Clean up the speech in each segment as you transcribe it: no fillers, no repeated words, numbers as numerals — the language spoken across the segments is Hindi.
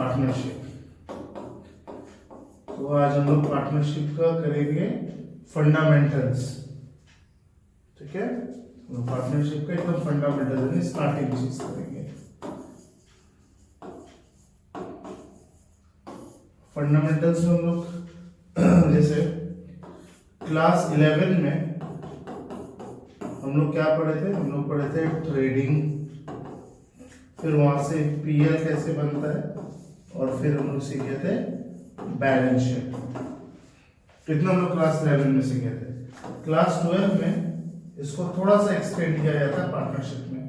पार्टनरशिप। तो आज हम लोग पार्टनरशिप का करेंगे फंडामेंटल्स। ठीक है, पार्टनरशिप का एकदम फंडामेंटल स्टार्टिंग चीज करेंगे। फंडामेंटल्स में हम लोग जैसे क्लास 11 में हम लोग क्या पढ़े थे? हम लोग पढ़े थे ट्रेडिंग, फिर वहां से पीएल कैसे बनता है, और फिर हम लोग सीखे थे बैलेंस शीट। कितना हम लोग क्लास 11 में सीखे थे। क्लास 12 में इसको थोड़ा सा एक्सटेंड किया जाता है पार्टनरशिप में।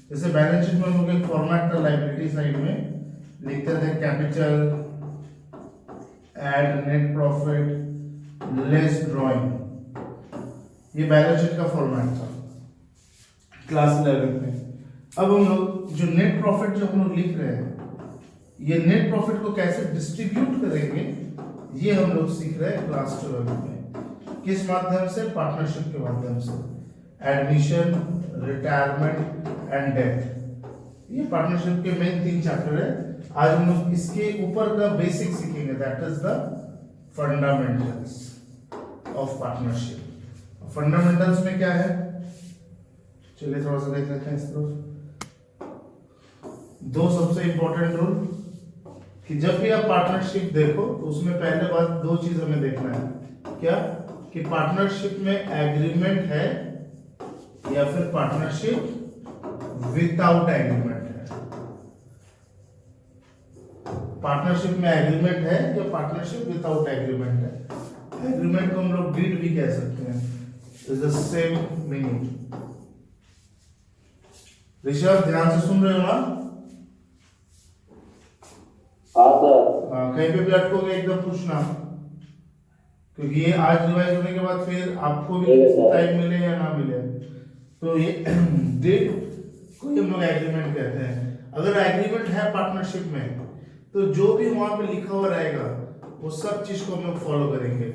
जैसे बैलेंस शीट में हम लोग एक फॉर्मेट था, लायबिलिटी साइड में लिखते थे capital add net profit less drawing. ये बैलेंस शीट का फॉर्मेट था क्लास 11 में। अब हम लोग जो नेट प्रॉफिट जो हम लोग लिख रहे हैं, ये नेट प्रॉफिट को कैसे डिस्ट्रीब्यूट करेंगे, ये हम लोग सीख रहे हैं क्लास 12 में। किस माध्यम से? पार्टनरशिप के माध्यम से। एडमिशन, रिटायरमेंट एंड डेथ, ये पार्टनरशिप के मेन 3 चैप्टर है। आज हम लोग इसके ऊपर का बेसिक सीखेंगे, that is the fundamentals of partnership. Fundamentals में क्या है, चलिए थोड़ा सा देख लेते हैं इस तरफ। 2 सबसे इंपॉर्टेंट रूल कि जब भी आप पार्टनरशिप देखो तो उसमें पहले बात 2 चीज हमें देखना है। क्या? कि पार्टनरशिप में एग्रीमेंट है या फिर पार्टनरशिप विदाउट एग्रीमेंट है। पार्टनरशिप में एग्रीमेंट है या पार्टनरशिप विदाउट एग्रीमेंट है। एग्रीमेंट को हम लोग डीड भी कह सकते हैं, is the same meaning. Rishabh ध्यान से सुन रहे हो ना? हाँ, कहीं पे भी अटकोगे एकदम पूछना, क्योंकि ये आज रिवाइज होने के बाद फिर आपको भी टाइम मिले या ना मिले। तो ये डेट को हम लोग एग्रीमेंट कहते हैं। अगर एग्रीमेंट है पार्टनरशिप में तो जो भी वहां पे लिखा हुआ रहेगा वो सब चीज को हम लोग फॉलो करेंगे।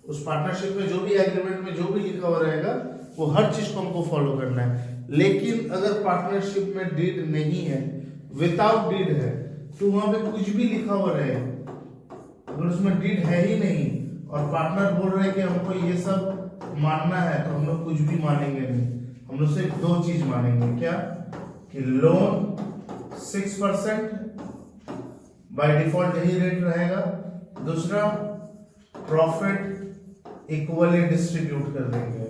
उस पार्टनरशिप में जो भी एग्रीमेंट में जो भी लिखा हुआ रहेगा वो हर चीज को हमको फॉलो करना है। लेकिन अगर पार्टनरशिप में डीड नहीं है, विदाउट डीड है, तो वहां पे कुछ भी लिखा हुआ रहे, अगर उसमें डीड है ही नहीं और पार्टनर बोल रहे हैं कि हमको ये सब मानना है, तो हम लोग कुछ भी मानेंगे नहीं। हम लोग सिर्फ 2 चीज मानेंगे। क्या? कि लोन 6% बाय डिफॉल्ट यही रेट रहेगा। दूसरा, प्रॉफिट इक्वली डिस्ट्रीब्यूट कर देंगे।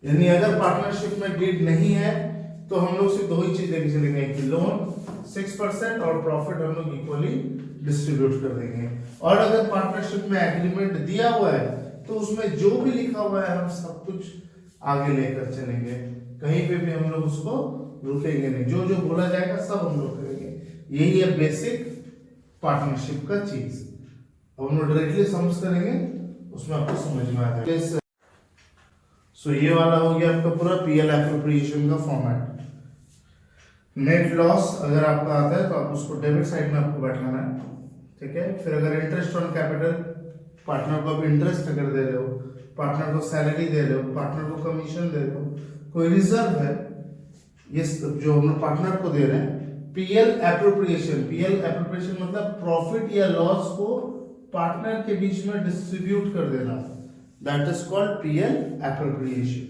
यानी अगर पार्टनरशिप में डीड नहीं है तो हम लोग सिर्फ 2 ही चीज लेके चलेंगे कि लोन 6% और प्रॉफिट हम लोग इक्वली डिस्ट्रीब्यूट कर देंगे। और अगर पार्टनरशिप में एग्रीमेंट दिया हुआ है तो उसमें जो भी लिखा हुआ है हम सब कुछ आगे लेकर चलेंगे, कहीं पे भी हम लोग उसको रुकेंगे नहीं। जो जो बोला जाएगा सब हम लोग करेंगे। यही है बेसिक पार्टनरशिप का चीज। अब हम लोग डायरेक्टली समझ करेंगे, उसमें आपको समझ में आ जाएगा। सो ये वाला हो गया आपका पूरा पीएल एप्रोप्रिएशन का फॉर्मेट। नेट लॉस अगर आपका आता है तो आप उसको डेबिट साइड में आपको बैठाना है। ठीक है, फिर अगर इंटरेस्ट ऑन कैपिटल, पार्टनर को आप इंटरेस्ट अगर दे रहे हो, पार्टनर को सैलरी दे रहे हो, पार्टनर को कमीशन दे रहे हो, कोई रिजर्व है, ये जो हम लोग पार्टनर को दे रहे हैं। पीएल एप्रोप्रिएशन, पीएल एप्रोप्रिएशन मतलब प्रॉफिट या लॉस को पार्टनर के बीच में डिस्ट्रीब्यूट कर देना, that is called PL appropriation.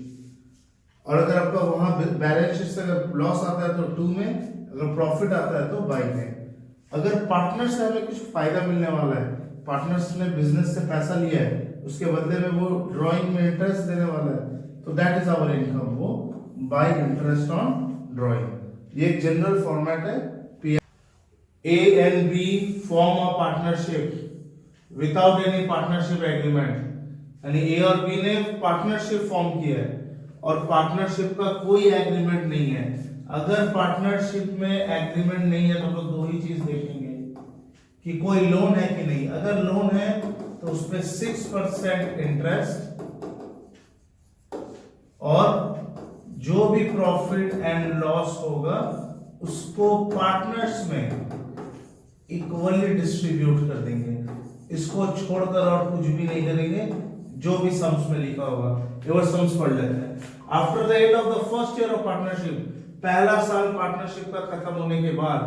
और अगर आपका वहां बैलेंस शीट से अगर लॉस आता है तो 2 में, अगर प्रॉफिट आता है तो 22 में। अगर पार्टनर से हमें कुछ फायदा मिलने वाला है, पार्टनर्स ने बिजनेस से पैसा लिया है, उसके बदले में वो ड्राइंग में इंटरेस्ट देने वाला है, तो दैट इज आवर इनकम, वो बाय इंटरेस्ट ऑन ड्राइंग। ये एक जनरल फॉर्मेट है। A and B form a partnership without any partnership agreement, यानी A और B ने पार्टनरशिप फॉर्म किया है और पार्टनरशिप का कोई एग्रीमेंट नहीं है। अगर पार्टनरशिप में एग्रीमेंट नहीं है तो हम लोग 2 ही चीज देखेंगे कि कोई लोन है कि नहीं। अगर लोन है तो उसपे 6% इंटरेस्ट, और जो भी प्रॉफिट एंड लॉस होगा उसको पार्टनर्स में इक्वली डिस्ट्रीब्यूट कर देंगे। इसको छोड़कर और कुछ भी नहीं करेंगे, जो भी सम्स में लिखा होगा। ये वो सम्स पढ़ लेते हैं। After the end of the first year of partnership पहला साल पार्टनरशिप का खत्म होने के बाद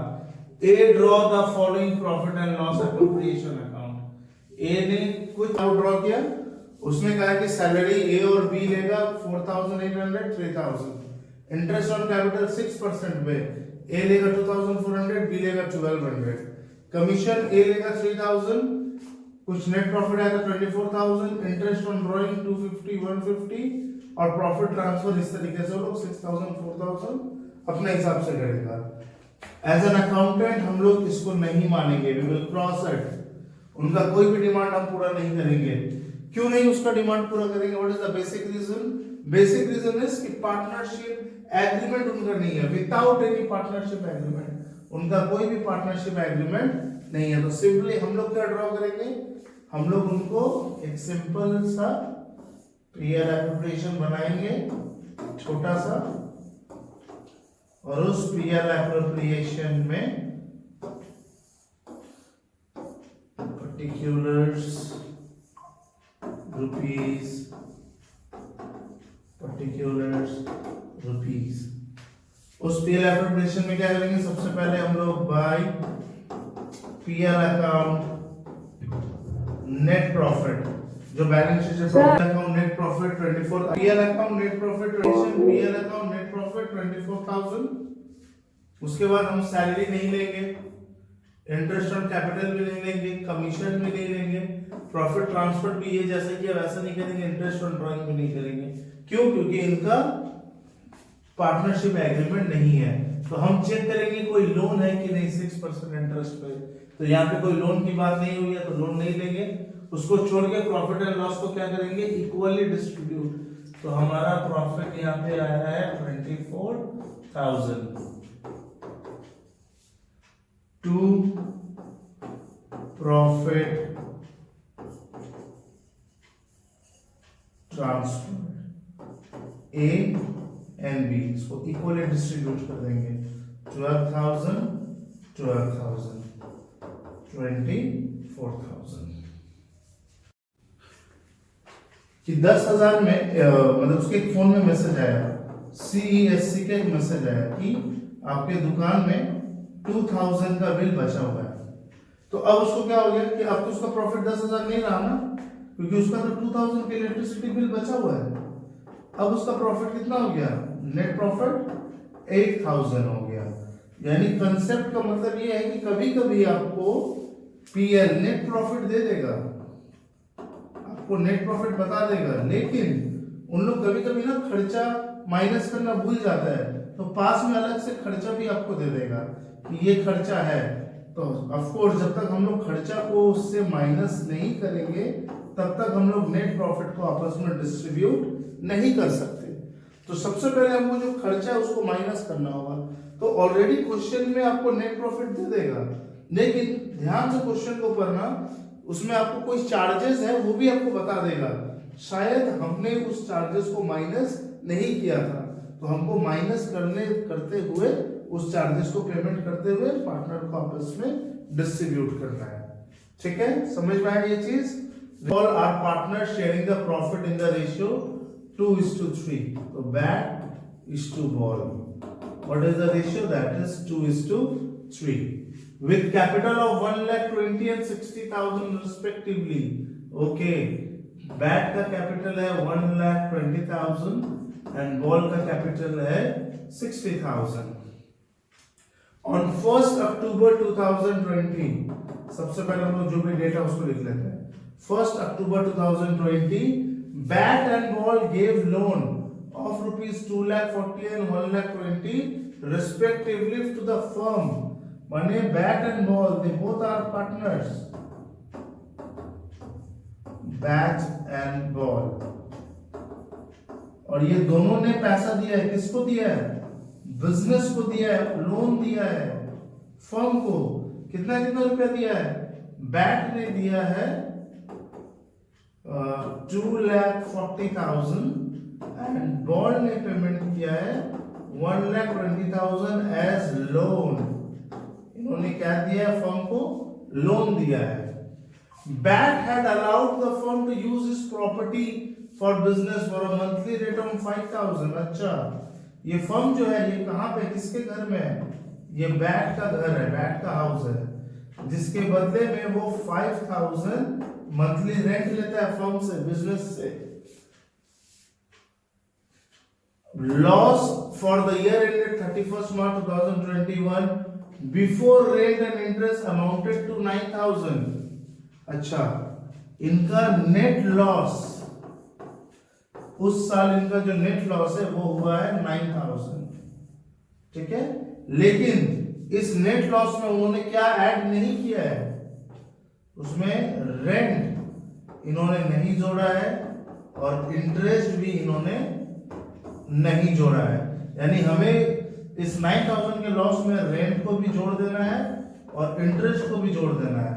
A draw the following profit and loss appropriation account. A ने कुछ ड्रॉ किया, उसने कहा कि सैलरी ए और बी लेगा 4,800 3,000, इंटरेस्ट ऑन कैपिटल 6% पे ए लेगा 2,400 बी लेगा 1,200, कमीशन ए लेगा 3,000, कुछ नेट प्रॉफिट आएगा 24,000, इंटरेस्ट ऑन ड्रॉइंग 250 150 और प्रॉफिट ट्रांसफर इस तरीके से वो लोग 6,000 4,000 अपने हिसाब से करेगा। एज एन अकाउंटेंट हम लोग इसको नहीं मानेंगे, वी विल क्रॉस इट। उनका कोई भी डिमांड हम पूरा नहीं करेंगे। क्यों नहीं उसका डिमांड पूरा करेंगे? What is the basic reason? Basic reason is कि पार्टनरशिप एग्रीमेंट उनका नहीं है, विदाउट एनी पार्टनरशिप एग्रीमेंट, उनका कोई भी पार्टनरशिप एग्रीमेंट नहीं है। तो सिंपली हम लोग क्या ड्रॉ करेंगे? हम लोग उनको एक सिंपल सा पीएल एप्रोप्रिएशन बनाएंगे, छोटा सा, और उस पीएल एप्रोप्रिएशन में पर्टिकुलर्स रुपीस उस पीएल एप्रोप्रिएशन में क्या करेंगे? सबसे पहले हम लोग by PL account net profit, जो बैलेंस शीट से account net profit 24, PL account net profit PL account net profit 24,000। उसके बाद हम सैलरी नहीं लेंगे, इंटरेस्ट ऑन कैपिटल भी नहीं लेंगे, कमीशन भी नहीं लेंगे, प्रॉफिट ट्रांसफर भी ये जैसे किया वैसा नहीं करेंगे, इंटरेस्ट ऑन ड्रॉइंग भी नहीं करेंगे। क्यों? क्योंकि इनका पार्टनरशिप एग्रीमेंट नहीं है। तो हम चेक करेंगे कोई लोन है कि नहीं 6% इंटरेस्ट पे, तो यहाँ पे कोई लोन की बात नहीं हुई है तो लोन नहीं लेंगे। उसको छोड़ के प्रॉफिट एंड लॉस को क्या करेंगे? Equally distribute. तो हमारा प्रॉफिट यहाँ पे आया है 24,000 to profit transfer A and B, इसको इक्वली डिस्ट्रीब्यूट कर देंगे। 12,000 12,000 24,000 कि 10,000 में मतलब उसके फोन में मैसेज आया, CESC का एक मैसेज आया कि आपके दुकान में 2,000 का बिल बचा हुआ है। तो अब उसको क्या हो गया कि अब तो उसका प्रॉफिट 10,000 नहीं रहा ना, क्योंकि उसका तो 2,000 का इलेक्ट्रिसिटी बिल बचा हुआ है। अब उसका प्रॉफिट कितना हो गया? नेट प्रॉफिट 8,000 हो गया। यानी कंसेप्ट का मतलब ये है कि कभी कभी आपको पीएल नेट प्रॉफिट दे देगा, आपको नेट प्रॉफिट बता देगा, लेकिन उन लोग कभी कभी ना खर्चा माइनस करना भूल जाता है, तो पास में अलग से खर्चा भी आपको दे देगा कि ये खर्चा है। तो ऑफ कोर्स जब तक हम लोग खर्चा को उससे माइनस नहीं करेंगे तब तक हम लोग नेट प्रॉफिट को आपस में डिस्ट्रीब्यूट नहीं कर सकते। तो सबसे पहले हमको जो खर्चा है उसको माइनस करना होगा। तो ऑलरेडी क्वेश्चन में आपको नेट प्रॉफिट दे देगा, लेकिन ध्यान से क्वेश्चन को पढ़ना, उसमें आपको कोई चार्जेस है वो भी आपको बता देगा। शायद हमने उस चार्जेस को माइनस नहीं किया था, तो हमको माइनस करते हुए उस चार्जेस को पेमेंट करते हुए पार्टनर को आपस में डिस्ट्रीब्यूट करना है। ठीक है, समझ में आया ये चीज? All our partners sharing the profit in the ratio 2:3. So bat is to ball. What is the ratio? That is 2:3. With capital of 1,20,000 and 60,000 respectively. Okay. Bat का capital है 1,20,000 and ball का capital है 60,000. On 1st October 2020, सबसे पहले हम लोग जो भी डेटा उसको लिख लेते हैं। 1st October 2020, Bat and Ball gave loan of rupees 2,40,000 and 1,20,000 respectively to the firm. माने Bat and Ball, they both are partners. Bat and Ball. और ये दोनों ने पैसा दिया है, किसको दिया है? बिजनेस को दिया है, लोन दिया है फर्म को। कितना कितना रुपया दिया है? बैट ने दिया है 2,40,000 एंड बॉल ने पेमेंट किया है 1,20,000 एज लोन। इन्होंने क्या दिया है? फर्म को लोन दिया है। But had allowed the firm to use his property for business for a monthly rate of 5,000। अच्छा, ये फर्म जो है ये कहाँ पे, किसके घर में है, ये बैट का घर है, बैट का हाउस है, जिसके बदले में वो 5000 मंथली रेंट लेता है फर्म से, बिजनेस से। Loss for the year ended 31st March 2021 before rent and interest amounted to 9000। अच्छा, इनका नेट लॉस, उस साल इनका जो नेट लॉस है वो हुआ है 9000, ठीक है। लेकिन इस नेट लॉस में उन्होंने क्या ऐड नहीं किया है, उसमें रेंट इन्होंने नहीं जोड़ा है और इंटरेस्ट भी इन्होंने नहीं जोड़ा है। यानी हमें इस 9000 के लॉस में रेंट को भी जोड़ देना है और इंटरेस्ट को भी जोड़ देना है,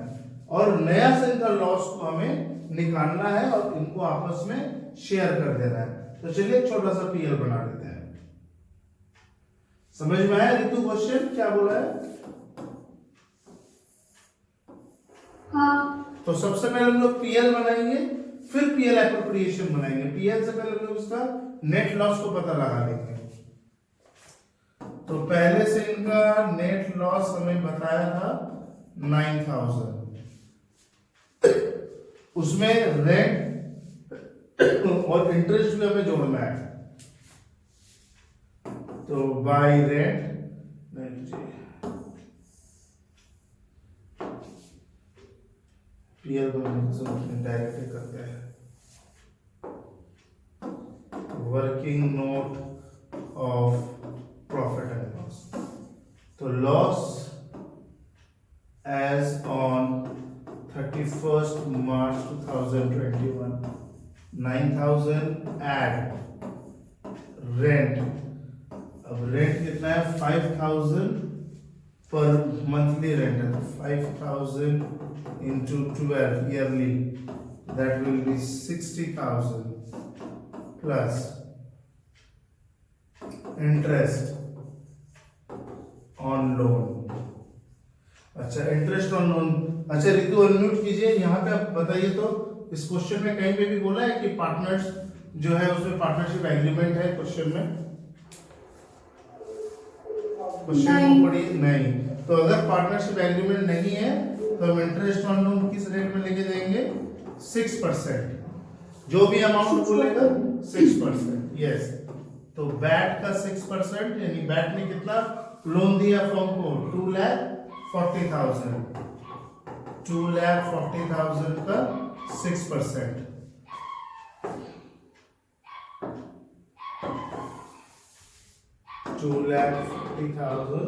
और नया से इनका लॉस को हमें निकालना है और इनको आपस में शेयर कर देना है। तो चलिए एक छोटा सा पीएल बना लेते हैं। समझ में आया रितु क्वेश्चन क्या बोला है? हाँ। तो सबसे पहले हम लोग पीएल बनाएंगे, फिर पीएल एप्रोप्रिएशन बनाएंगे। पीएल से पहले हम लोग इसका नेट लॉस को पता लगा लेंगे। तो पहले से इनका नेट लॉस हमें बताया था 9000, उसमें रेंट और इंटरेस्ट भी हमें जोड़ना है। तो बाय रेंट पीएल बनाने की जरूरत नहीं, डायरेक्ट करते हैं। Working note of profit and loss. तो loss as on 31st March 2021, 9000 add rent. अब रेंट कितना है, 5000 पर मंथली रेंट है, 5000 into 12 yearly, that will be 60,000 plus interest on loan। अच्छा, इंटरेस्ट ऑन लोन। अच्छा रितु अनम्यूट कीजिए। यहाँ पे आप बताइए तो इस क्वेश्चन में कहीं पे भी बोला है कि पार्टनर्स जो है उसमें पार्टनरशिप एग्रीमेंट है? क्वेश्चन में क्वेश्चन को पढ़िए। नहीं। तो अगर पार्टनरशिप एग्रीमेंट नहीं है तो हम इंटरेस्ट ऑन लोन किस रेट में लेके देंगे? 6%। जो भी अमाउंट बोलेगा 6%। यस। तो बैट का 6%, यानी बैट ने कितना लोन दिया फर्म को? 2,40,000। 2,40,000 का 6%। $2,40,000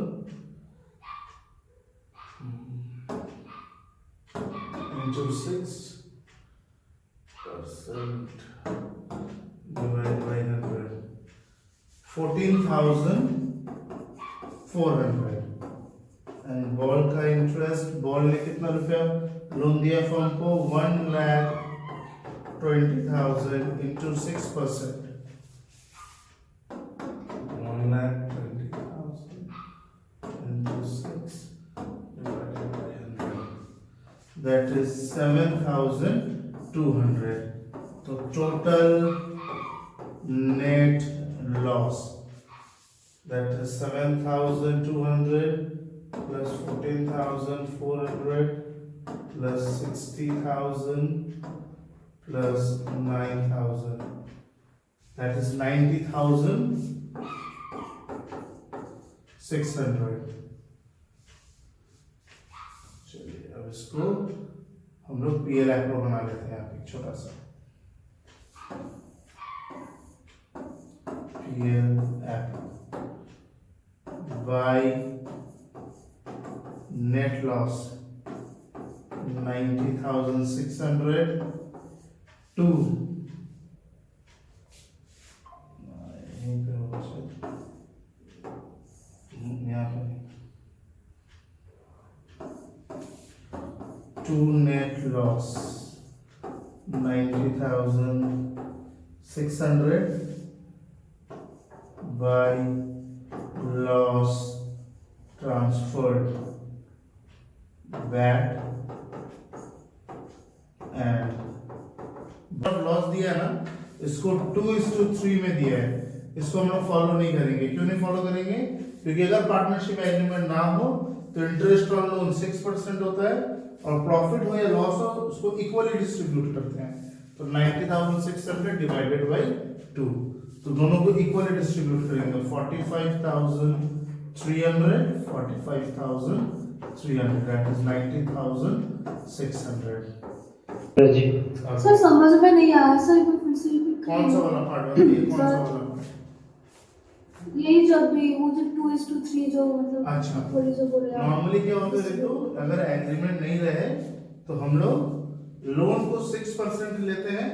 into 6% divided by 100, 14,400। And ball का इंटरेस्ट, बॉल ने कितना रुपया लोन दिया फर्म को? 1,20,000 into 6%, 1,20,000 into 6 divided by 100, that is 7,200। तो total net loss, that is 7,200 plus 14,400 plus 60,000 plus 9,000, that is 90,600। चलिए अब इसको हम लोग पीएल एप्रो बना लेते हैं। यहाँ पे छोटा सा PL appro by net loss 90,600 to net loss 90,600 by loss transferred VAT and loss दिया ना, इसको 2:3 में दिया है, इसको हम लोग फॉलो नहीं करेंगे। क्यों नहीं फॉलो करेंगे? क्योंकि अगर पार्टनरशिप एग्रीमेंट ना हो तो इंटरेस्ट ऑन लोन 6% होता है और प्रॉफिट हो या लॉस हो उसको इक्वली डिस्ट्रीब्यूट करते हैं। तो 90,600 डिवाइडेड बाय 2, तो दोनों को इक्वली डिस्ट्रीब्यूट करेंगे। 45,300 दैट इज 90,600। जी सर समझ में नहीं आया सर, एक बार फिर से रिपीट कौन सा वाला पार्ट बताइए, कौन सा वाला पार्ट? यही जब भी वो जो 2:3 जो मतलब अच्छा, थोड़ी जो बोले आप। नॉर्मली क्या होता है देखो, अगर एग्रीमेंट नहीं रहे तो हम लोग लोन को 6% लेते हैं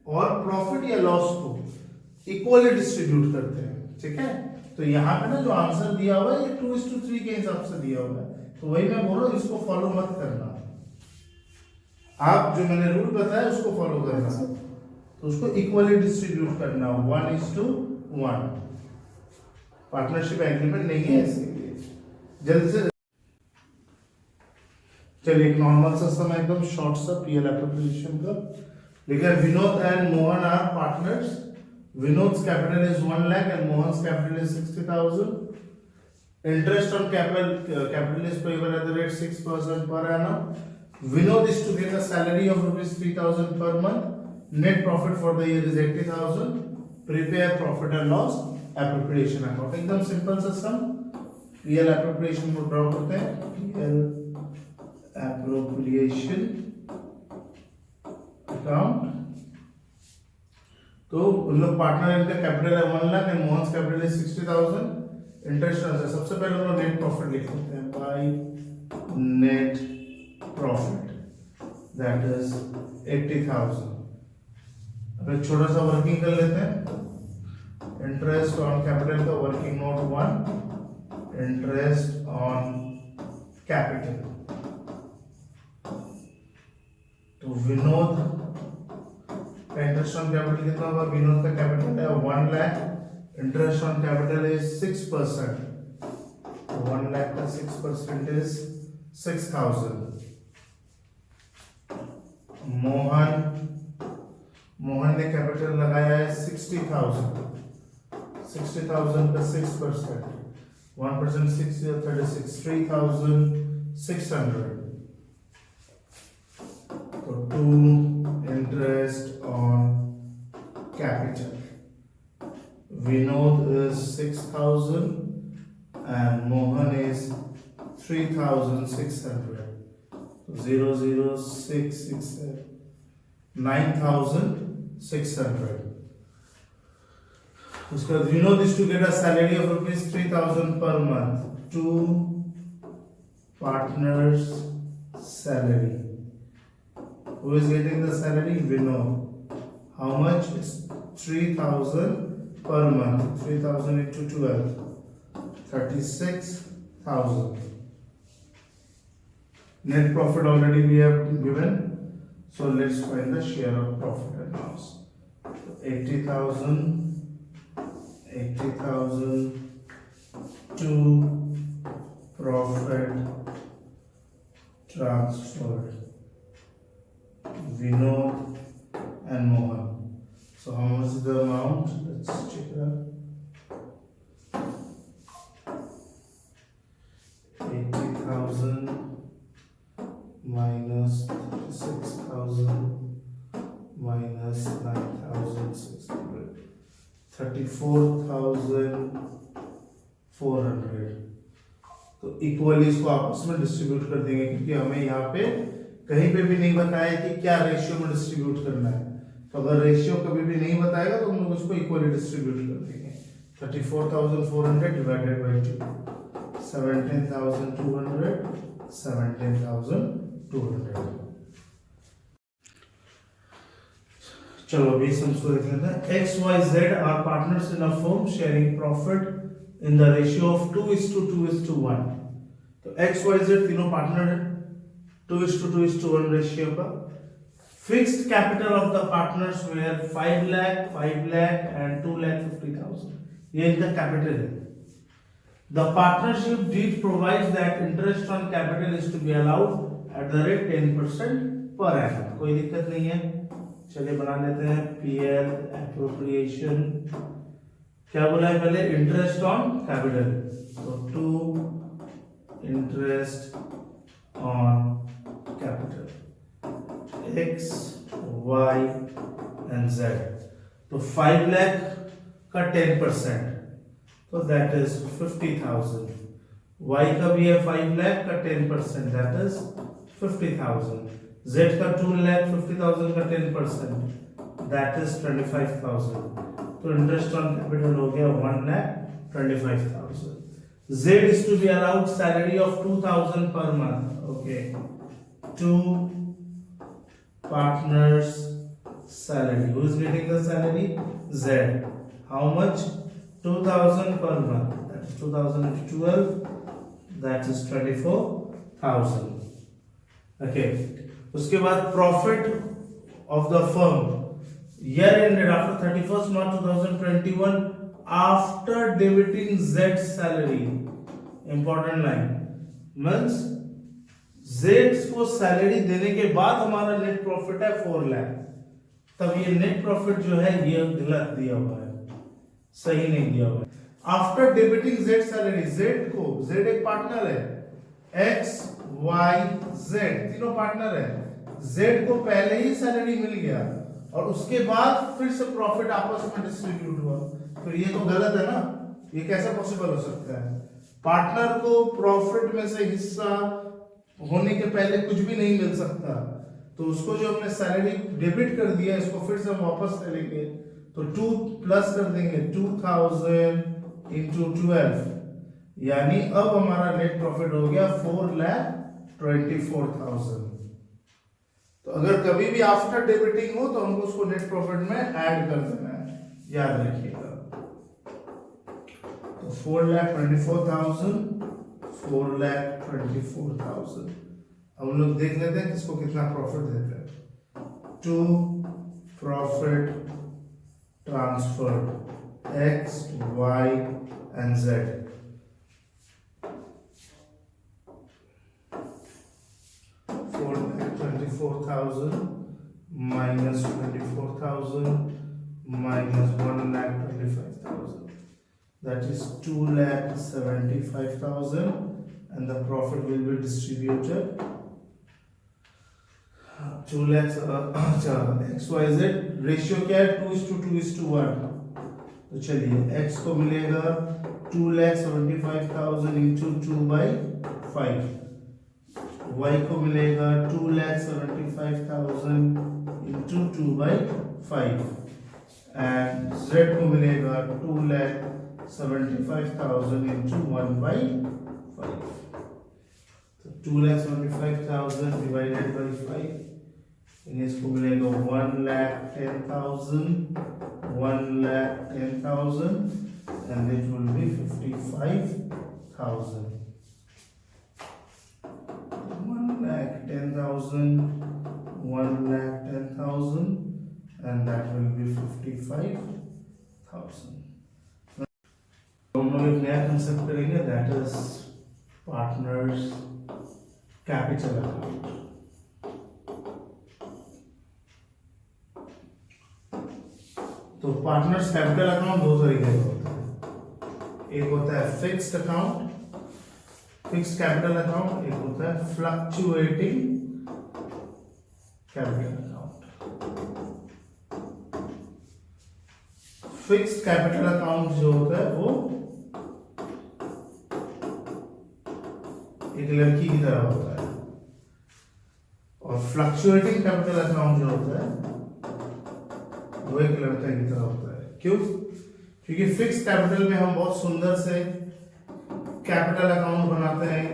और प्रॉफिट या लॉस को इक्वली डिस्ट्रीब्यूट करते हैं, ठीक है। तो यहाँ पे ना जो आंसर दिया हुआ है ये 2:3 के हिसाब से दिया हुआ है, तो वही मैं बोल रहा हूँ, इसको फॉलो मत करना। आप जो मैंने रूल बताया उसको फॉलो करना, तो उसको इक्वली डिस्ट्रीब्यूट करना 1:1। पार्टनरशिप एग्रीमेंट नहीं है इसलिए जल्दी से। चलिए एक नॉर्मल सा समय एकदम शॉर्ट सा पीएल एप्रोप्रिएशन का लेकिन Vinod and Mohan are partners. Vinod's capital is 1 lakh and Mohan's capital is 60,000. Interest on capital is payable at the rate 6% per annum. Vinod is to get a salary of rupees 3,000 per month. Net profit for the year is 80,000. Prepare profit and loss appropriation account. एकदम सिंपल सा सम PL appropriation को ड्रॉ करते हैं। PL appropriation account। तो उन लोग पार्टनर इनका कैपिटल है 1 लाख एंड मोहन कैपिटल है 60,000। इंटरेस्ट है, सबसे पहले हम लोग नेट प्रॉफिट लिख लेते हैं by net profit that is 80,000। अब एक छोटा सा वर्किंग कर लेते हैं। इंटरेस्ट ऑन कैपिटल का working note 1, interest on capital. तो विनोद इंटरेस्ट ऑन कैपिटल कितना होगा? विनोद का कैपिटल है 1 lakh, interest on capital is 6%, 1 lakh का 6% इज 6,000। मोहन ने कैपिटल लगाया है 60,000, 60,000 का 6%, 1% 6 is 36, 3,600। तो 2 interest on capital. Vinod is 6,000 and Mohan is 3,600. 00667 9,600. उसके बाद Vinod is to get a salary of rupees 3,000 per month. 2 partners salary. Who is getting the salary? Vinod. How much? Is 3,000 per month. 3,000 into 12. 36,000. Net profit already we have given. So let's find the share of profit and loss. 80,000 to profit transferred. Vinod and Mohan. So how much is the amount? Let's check it out. 80,000 minus 36,000 minus 9,600. 34,400। तो इक्वली इसको आपस में डिस्ट्रीब्यूट कर देंगे क्योंकि हमें यहाँ पे कहीं पे भी नहीं बताया कि क्या रेशियो में डिस्ट्रीब्यूट करना है। तो अगर रेशियो कभी भी नहीं बताएगा तो हम लोग उसको इक्वली डिस्ट्रीब्यूट कर देंगे। 34,400 डिवाइडेड बाय 2, 17,200, 17,200। चलो अभी हम इसको देख लेते हैं। XYZ are partners in a firm sharing profit in the ratio of 2:2:1। तो XYZ तीनों पार्टनर है, 2:2:1 रेशियो का। Fixed capital of the partners were 5 lakh, 5 lakh and 2,50,000। ये इनका कैपिटल है। The partnership deed provides that interest on capital is to be allowed at the rate 10% per annum. कोई दिक्कत नहीं है। चलिए बना लेते हैं PL एप्रोप्रिएशन क्या बोला है पहले, इंटरेस्ट ऑन कैपिटल, तो to interest on capital X Y and Z, तो 5 लाख का 10%, तो दैट इज 50,000। वाई का भी है 5 लाख का 10%, दैट इज 50,000। जेड का 2 लाख 50,000 का 10%, दैट इज 25,000। तो इंटरेस्ट ऑन कैपिटल हो गया 1,25,000। Z is to be allowed salary of 2,000 per month. Okay, 2 partners salary. Who is getting the salary? Z. How much? 2,000 per month. That is 2012. That is 24,000. Okay. उसके बाद profit of the firm year ended after 31st March 2021 after debiting Z salary. Important line means Z को सैलरी देने के बाद हमारा नेट प्रॉफिट है 4 लाख, तब ये नेट प्रॉफिट जो है ये गलत दिया हुआ है, सही नहीं दिया हुआ है। After debiting Z salary, Z को, Z एक पार्टनर है, X Y Z तीनों पार्टनर है, Z को पहले ही सैलरी मिल गया और उसके बाद फिर से प्रॉफिट आपस में डिस्ट्रीब्यूट हुआ, तो ये तो गलत है ना, ये कैसे पॉसिबल हो सकता है। पार्टनर को प्रॉफिट में से हिस्सा होने के पहले कुछ भी नहीं मिल सकता, तो उसको जो हमने सैलरी डेबिट कर दिया इसको फिर से हम वापस ले लेंगे, तो 2 प्लस कर देंगे 2,000 into 12, यानी अब हमारा नेट प्रॉफिट हो गया 4,24,000। तो अगर कभी भी आफ्टर डेबिटिंग हो तो हमको उसको नेट प्रॉफिट में ऐड कर देना है, याद रखिएगा। तो 4,24,000, 4,24,000। हम लोग देख लेते हैं किसको कितना प्रॉफिट देते हैं। To profit transfer X Y and Z, minus 24,000 minus 1,25,000, that is 2,75,000, and the profit will be distributed 2 lakhs। XYZ ratio क्या है, 2:2:1, तो चलिए x को मिलेगा 2,75,000 into 2/5, y को मिलेगा 2,75,000 into 2/5, and z को मिलेगा 2,75,000 into 1/5, तो 2,75,000 divided by 5, इसको मिलेगा 1,10,000, 1,10,000, and it will be 55,000, 1,10,000, 1,10,000, and that will be 55,000। हम लोग एक नया कंसेप्ट करेंगे, that is partners capital account। तो पार्टनर्स कैपिटल अकाउंट दो तरीके का होता है, एक होता है fixed account, fixed capital account, एक होता है fluctuating capital account. Fixed capital account जो होता है वो एक लड़की की तरह होता है, और फ्लक्चुएटिंग कैपिटल अकाउंट जो होता है वो एक लड़का की तरह होता है। क्यों? क्योंकि फिक्स्ड कैपिटल में हम बहुत सुंदर से कैपिटल अकाउंट बनाते हैं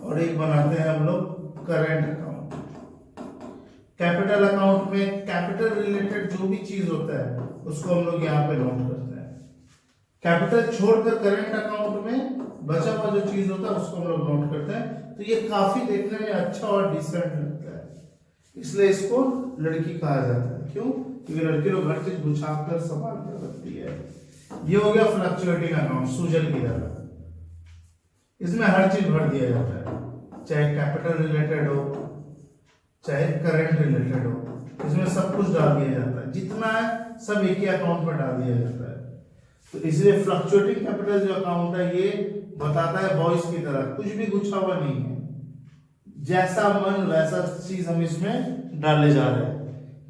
और एक बनाते हैं हम लोग करंट अकाउंट। कैपिटल अकाउंट में कैपिटल रिलेटेड जो भी चीज होता है उसको हम लोग यहाँ पे नोट करते हैं। कैपिटल छोड़कर करंट अकाउंट में बचा हुआ जो चीज होता है उसको हम लोग नोट करते हैं। तो ये काफी देखने में अच्छा और डिसेंट लगता है, इसलिए इसको लड़की कहा जाता है। क्यों? क्योंकि लड़की लोग हर चीज बुझा कर संभाल कर रखती है। ये हो गया फ्लक्चुएटिंग अकाउंट, सूजन की तरह, इसमें हर चीज भर दिया जाता है, चाहे कैपिटल रिलेटेड हो चाहे करंट रिलेटेड हो, इसमें सब कुछ डाल दिया जाता है, जितना है सब एक ही अकाउंट में डाल दिया जाता है। तो इसलिए फ्लक्चुएटिंग कैपिटल जो अकाउंट है ये बताता है बॉयज की तरह, कुछ भी गुच्छा हुआ नहीं है, जैसा मन वैसा चीज हम इसमें डाले जा रहे हैं,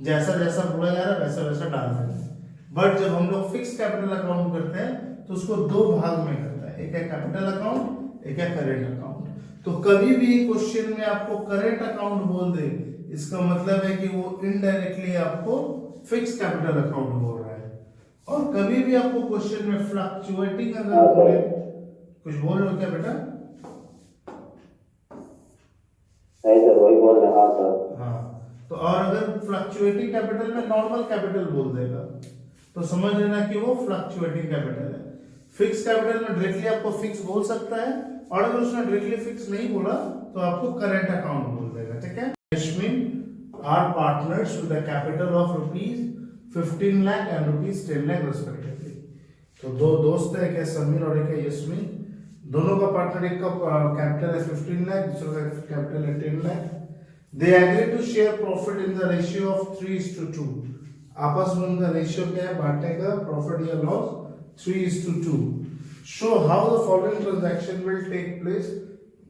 जैसा जैसा बोला जा रहा है वैसा वैसा डाल रहे हैं। बट जब हम लोग फिक्स कैपिटल अकाउंट करते हैं तो उसको दो भाग में करता है, एक है कैपिटल अकाउंट, एक है करेंट अकाउंट। तो कभी भी क्वेश्चन में आपको करेंट अकाउंट बोल दे, इसका मतलब है कि वो इनडायरेक्टली आपको फिक्स कैपिटल अकाउंट बोल रहा है। और कभी भी आपको क्वेश्चन में फ्लक्चुएटिंग अगर बोले, कुछ बोल रहे हो क्या बेटा? नहीं सर, वही बोल रहे हैं। हाँ सर। हाँ, तो और अगर फ्लक्चुएटिंग कैपिटल में नॉर्मल कैपिटल बोल देगा तो समझ लेना कि वो फ्लक्चुएटिंग कैपिटल है। फिक्स कैपिटल में डायरेक्टली आपको फिक्स बोल सकता है, और अगर उसने डायरेक्टली फिक्स नहीं बोला तो आपको करंट अकाउंट बोल देगा, ठीक है। Yasmin are partners with a capital of ₹15 lakh and ₹10 lakh respectively. तो दो दोस्त है, एक है समीर और एक है यशमीन, दोनों का पार्टनर, एक का कैपिटल है 15 लाख, दूसरे का कैपिटल है 10 lakh. They agree to share profit in the ratio of 3:2। आपस में उनका रेशियो क्या है बांटने का, प्रॉफिट या loss, 3:2। Show how the following transaction will take place,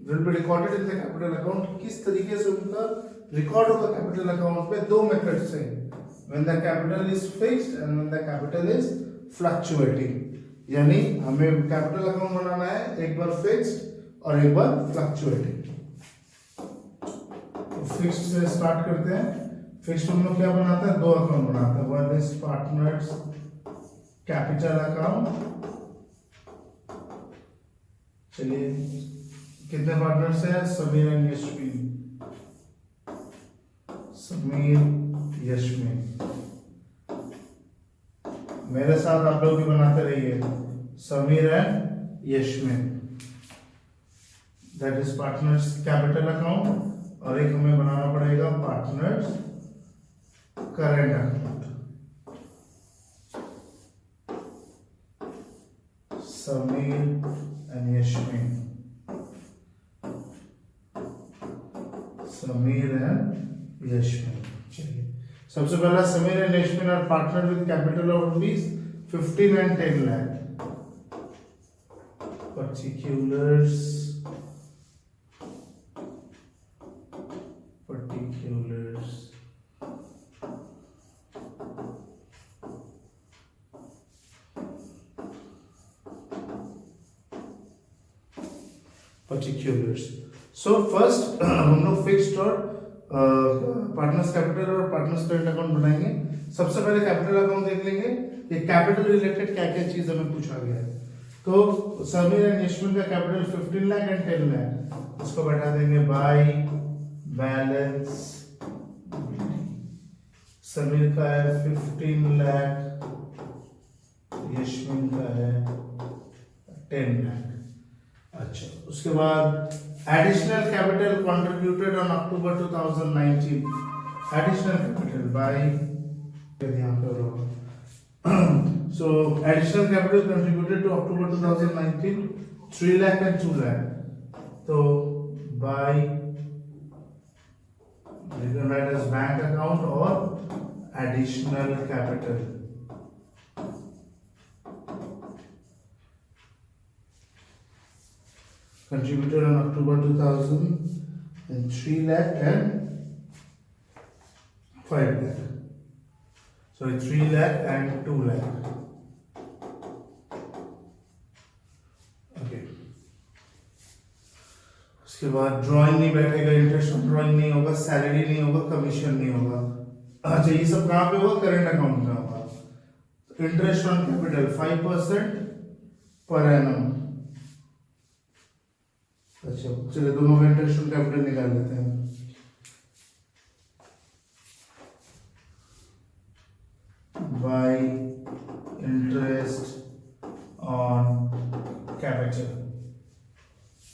will be recorded in the capital account. किस तरीके से उनका रिकॉर्ड होगा कैपिटल अकाउंट पे? दो मेथड से, when the capital is fixed and when the capital is fluctuating. यानी हमें कैपिटल अकाउंट बनाना है, एक बार फिक्स्ड और एक बार फ्लक्चुएटिंग। तो फिक्स्ड से स्टार्ट करते हैं। फिक्स्ड हम लोग क्या बनाते हैं? दो अकाउंट बनाते हैं, one is partners capital account. चलिए, कितने पार्टनर्स हैं? समीर एंड यशमीन, समीर यशमीन। मेरे साथ आप लोग भी बनाते रहिए, Sameer and Yasmin, that is partners capital account. और एक हमें बनाना पड़ेगा partners current account, Sameer and Yasmin, Sameer and Yasmin. चलिए, सबसे पहला Sameer and Yasmin are partner with capital of ₹15 and 10 lakh। particulars particulars। So first हम लोग फिक्स्ड और पार्टनर्स कैपिटल और पार्टनर्स करंट अकाउंट बनाएंगे। सबसे पहले कैपिटल अकाउंट देख लेंगे, ये कैपिटल रिलेटेड क्या क्या चीज हमें पूछा गया है। तो समीर एंड यशमीन का कैपिटल 15 लाख एंड 10 लाख, उसको बैठा देंगे बाय बैलेंस। समीर का है 15 लाख, यशमीन का है 10 लाख। अच्छा, उसके बाद additional capital contributed on October 2019, additional capital by, यहाँ पे होगा। So additional capital contributed to October 2019 3 lakh and 2 lakh. तो by right as bank account और additional capital. Contributed on October 2000 and 3 lakh and 5 lakh. Sorry, 3 lakh and 2 lakh. Okay. उसके बाद ड्राइंग नहीं बैठेगा, इंटरेस्ट ऑन ड्राइंग नहीं होगा, सैलरी नहीं होगा, कमीशन नहीं होगा। अच्छा, ये सब कहाँ पे होगा? करंट अकाउंट में होगा। Interest on capital 5% per annum. अच्छा, चलिए दोनों का इंटरेस्ट ऑन कैपिटल निकाल लेते हैं। By interest on capital,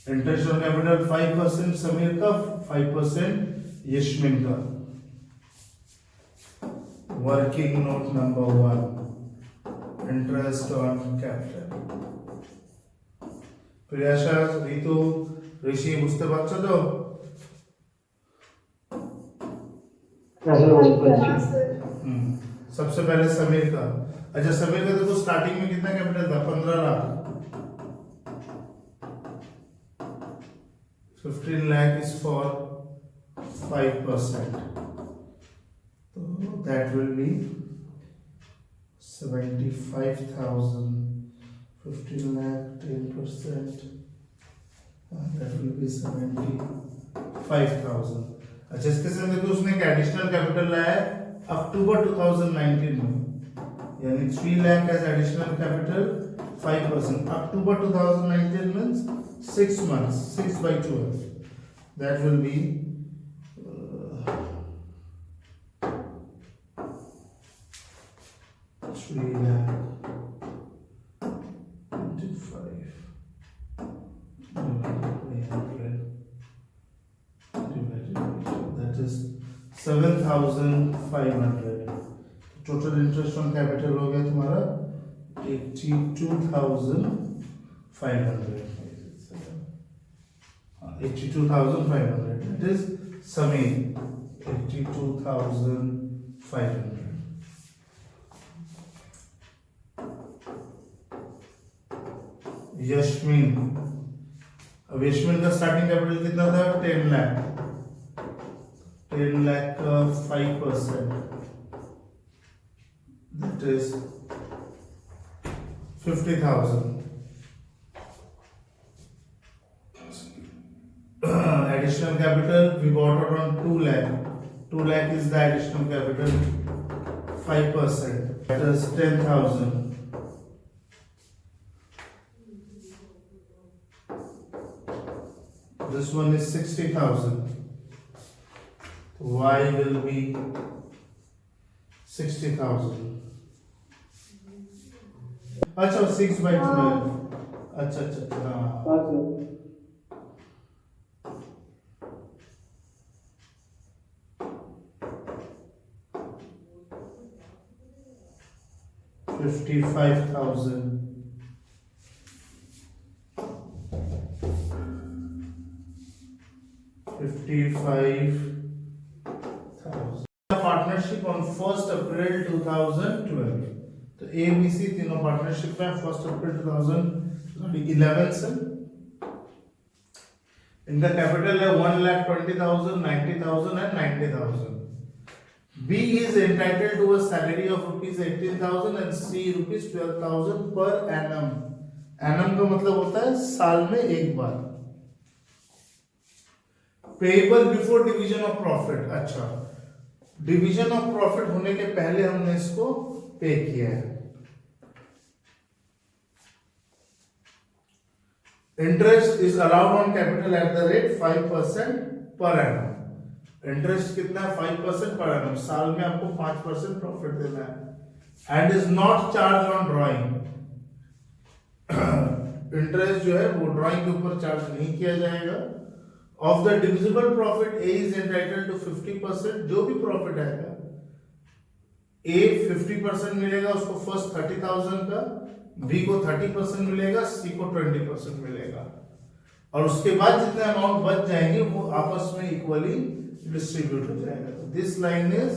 interest on capital 5% Sameer का, 5% यशमीन का। Working note number 1, interest on capital. Priyasha, Ritu, Rishi বুঝতে পারছো তো? सबसे पहले समीर का अच्छा समीर का देखो स्टार्टिंग में कितना कैपिटल था 15 lakh 15 lakh is for 5%, so that will be 75,000. 15 lakh 10%, that will be 75,000. अच्छा इसके साथ देखो उसने एक एडिशनल कैपिटल लाया है अक्टूबर 2019 में, यानी 3 lakh as additional capital 5%. October 2019 means 6 months, 6 by 12. That will be 3 lakh 25 that is 7,500. Total interest on capital हो गया तुम्हारा 82,500. 82,500. It is Samir 82,500. यशमीन, अब यशमीन का स्टार्टिंग कैपिटल कितना था 10 लाख 10 लाख का 5%, that is 50,000. Additional capital we bought around 2 lakh. 2 lakh is the additional capital, 5%, that is 10,000. This one is 60,000. Y will be 60,000. अच्छा 6 by 12. अच्छा अच्छा अच्छा हाँ. हाँ सर 55,000. पार्टनरशिप ऑन 1 अप्रैल 2012. तो ए बी सी तीनों पार्टनरशिप में 1 अप्रैल 2011 से. इनका कैपिटल है 1,20,000, 90,000 and 90,000. B is entitled to a salary of rupees 18,000 and C rupees 12,000 per annum. annum का मतलब होता है साल में एक बार. Payable before division of profit. अच्छा डिवीजन ऑफ प्रॉफिट होने के पहले हमने इसको पे किया है. Interest is allowed on capital at the rate 5% per annum. Interest कितना है 5% पर एनम. साल में आपको 5% प्रॉफिट देना है and is not charge on drawing. Interest जो है वो ड्रॉइंग के ऊपर चार्ज नहीं किया जाएगा. Of the divisible profit A is entitled to 50%. जो भी प्रॉफिट आएगा ए 50% मिलेगा उसको फर्स्ट 30,000 का, बी को 30% मिलेगा, सी को 20% मिलेगा और उसके बाद जितने अमाउंट बच जाएंगे वो आपस में इक्वली डिस्ट्रीब्यूट हो जाएगा. तो this line is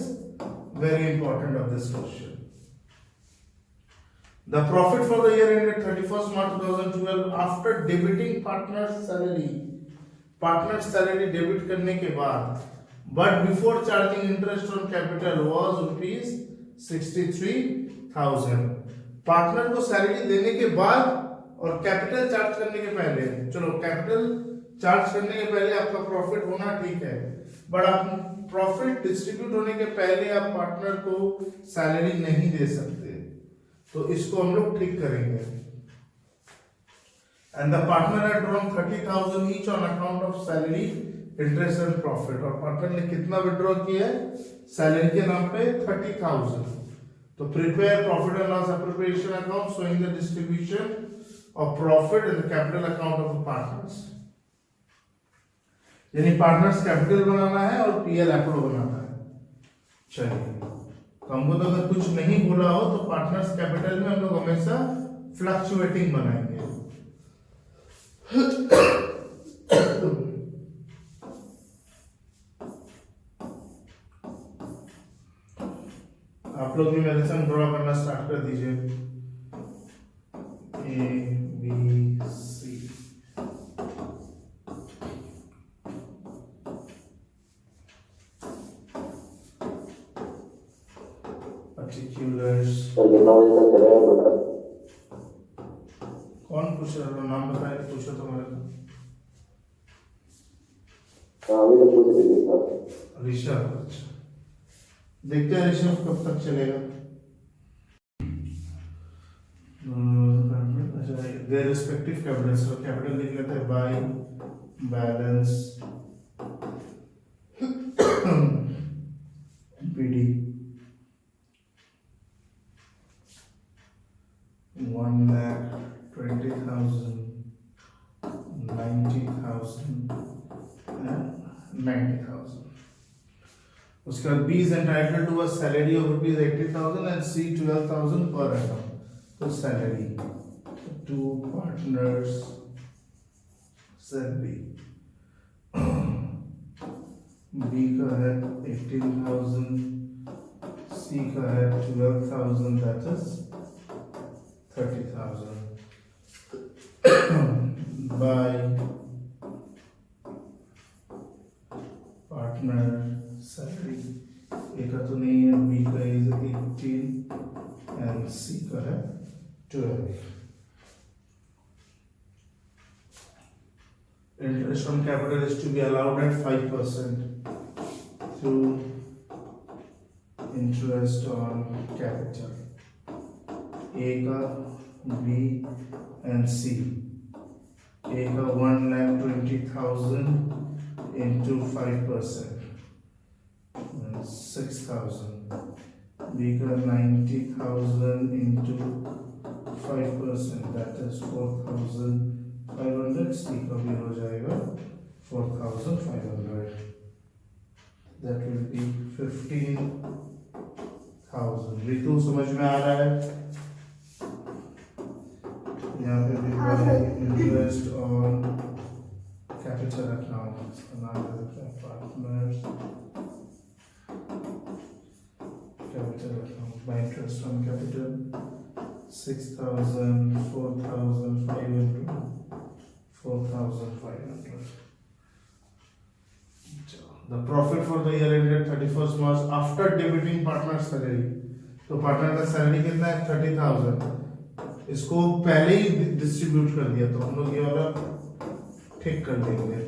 very important of this question. The profit for the year ended 31st March 2012 after debiting partner's salary. Partner salary debit करने के बाद but before charging interest on capital was rupees 63,000. Partner को सैलरी देने के बाद और कैपिटल चार्ज करने के पहले, चलो कैपिटल चार्ज करने के पहले आपका प्रॉफिट होना ठीक है, बट आप प्रॉफिट डिस्ट्रीब्यूट होने के पहले आप पार्टनर को सैलरी नहीं दे सकते. तो इसको हम लोग ठीक करेंगे. And the partner had drawn 30,000 each on account of salary, interest and profit. और पार्टनर ने कितना विड्रॉ किया है सैलरी के नाम पे 30,000. तो prepare profit and loss appropriation account showing the distribution of profit in the capital account of the partners. यानी पार्टनर्स कैपिटल बनाना है और पीएल एप्रो बनाना है. चलिए तो हमको तो अगर कुछ नहीं बोला हो तो पार्टनर्स कैपिटल में हम लोग हमेशा फ्लक्चुएटिंग बनाएंगे. आप आप लोग भी मेरे संग ड्रॉ करना स्टार्ट कर दीजिए। A B C, particulars. Sir कितना बजे तक चलेगा टोटल? कौन पूछ रहा है? नाम बताए, पूछो तो मेरे को। हाँ अभी तो पूछ रही थी सर। ऋषभ, अच्छा देखते हैं ऋषभ कब तक चलेगा। अच्छा, देयर रिस्पेक्टिव कैपिटल्स, तो कैपिटल लिख लेते हैं बाय बैलेंस पीडी 1,20,000, 90,000 and 90,000। उसके बाद B is entitled to a salary of rupees 80,000 and C 12,000 per annum। तो salary, two partners shall be, B का है 18,000, C का है 12,000, that is 30,000 by partner salary। A का तो नहीं है, B का is 18 and C का है 12। Interest on capital is to be allowed at 5% through interest on capital। A का, B and C। A का 1,20,000 into 5%, 6,000। B का 90,000 into 5%, that is 4,500। C का भी हो जाएगा 4,500, that will be 15,000। ऋतु समझ में आ रहा है? यहाँ पे भी interest on capital account, partners capital account by interest on capital 6,000, 4,500, 4,500। The profit for the year ended 31st March after debiting partner salary। तो पार्टनर का सैलरी कितना है? 30,000। इसको पहले ही डिस्ट्रीब्यूट कर दिया, तो हम लोग ये वाला ठीक कर देंगे।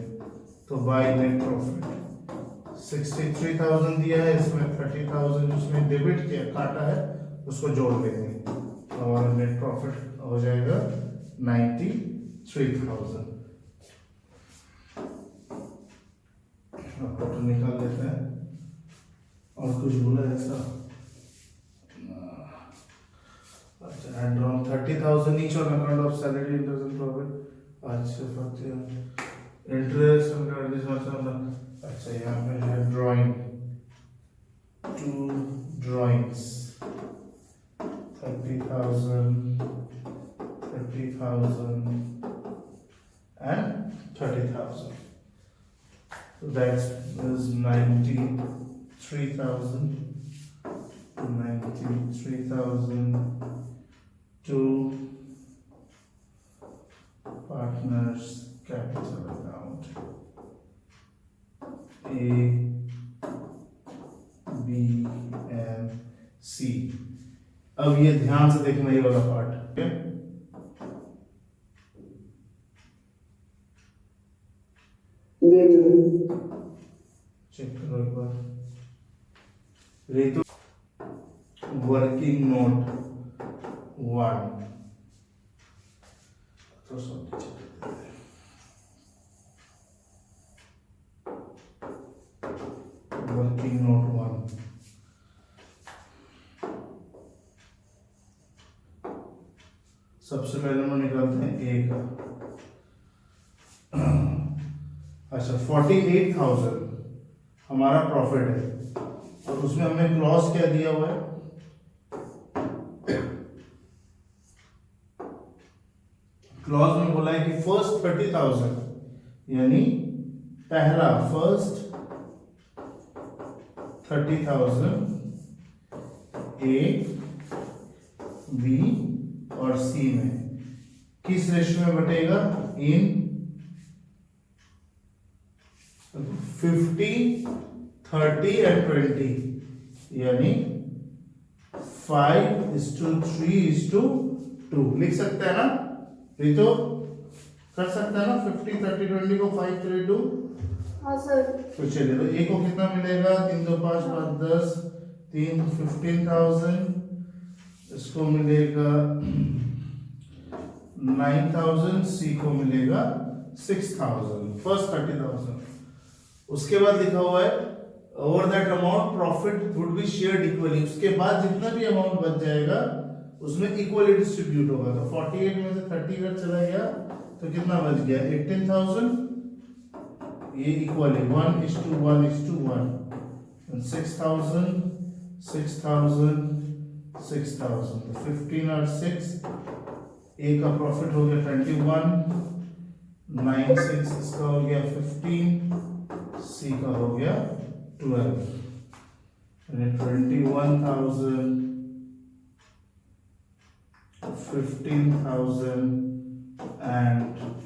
तो बाय नेट प्रॉफिट 63,000 दिया है, इसमें 30,000 उसमें डेबिट किया, काटा है, उसको जोड़ देंगे, तो हमारा नेट प्रॉफिट हो जाएगा 93,000। टोटल निकाल लेते हैं। और कुछ बोला ऐसा? अच्छा, and drawn 30,000 each on account of salary, interest and profit। अच्छा, इंटरेस्ट अच्छा, यहाँ पे है drawing, 2 drawings 30,000 and 30,000, so that is 93,000 to partners capital account A, B and C। अब ये ध्यान से देखना ये वाला पार्ट, ठीक है? चेक करो एक बार। रेतो वर्किंग नोट 1, तो वर्किंग नोट 1, सबसे पहले हम निकालते हैं ए का। अच्छा, 48,000 हमारा प्रॉफिट है, और उसमें हमने क्लॉज क्या दिया हुआ है? क्लॉज में बोला है कि फर्स्ट 30,000, यानी पहला फर्स्ट 30,000 ए, बी और सी में किस रेशियो में बटेगा? इन 50, 30 एंड 20, यानी 5:3:2 लिख सकते हैं ना? ये तो कर सकते हैं ना? 50, 30, 20 को 5, 3, 2। हाँ सर। तो चलिए, तो ए को कितना मिलेगा? 3 2 5 5 10, 3 15,000। इसको मिलेगा 9,000, सी को मिलेगा 6,000, फर्स्ट 30,000। उसके बाद लिखा हुआ है over that amount profit would be shared equally. उसके बाद जितना भी अमाउंट बच जाएगा उसमें इक्वली डिस्ट्रीब्यूट होगा। तो 48 में से 30 अगर चला गया तो कितना बच गया? 18,000। ये इक्वली 1:1:1, 6,000 6,000 6,000, तो 15 और 6, ए का प्रॉफिट हो गया 21, 9 6 इसका हो गया 15, सी का हो गया 12, 21,000, 15,000 and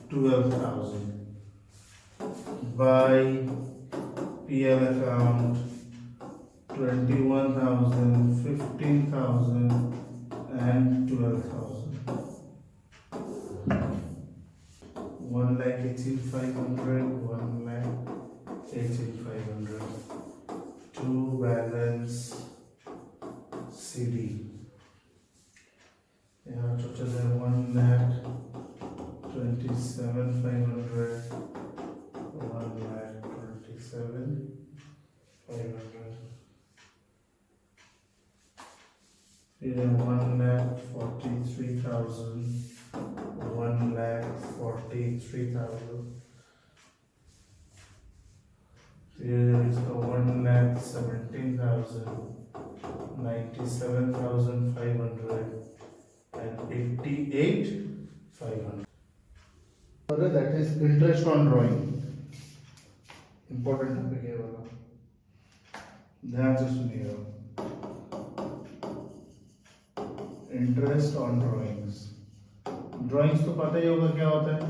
12,000 by PL account. 21,000, 15,000 and 12,000. 1,18,500, 1,18,500 to balance CD. यहाँ total है 1,27,500, 1,27,500. फिर 1,43,000, 1,43,000. फिर इसका 1,17,000, 97,500 and 88,500. That is interest on drawing. Important topic है वाला, ध्यान से सुनिएगा। Interest on drawings. ड्राइंग्स तो पता ही होगा क्या होता है।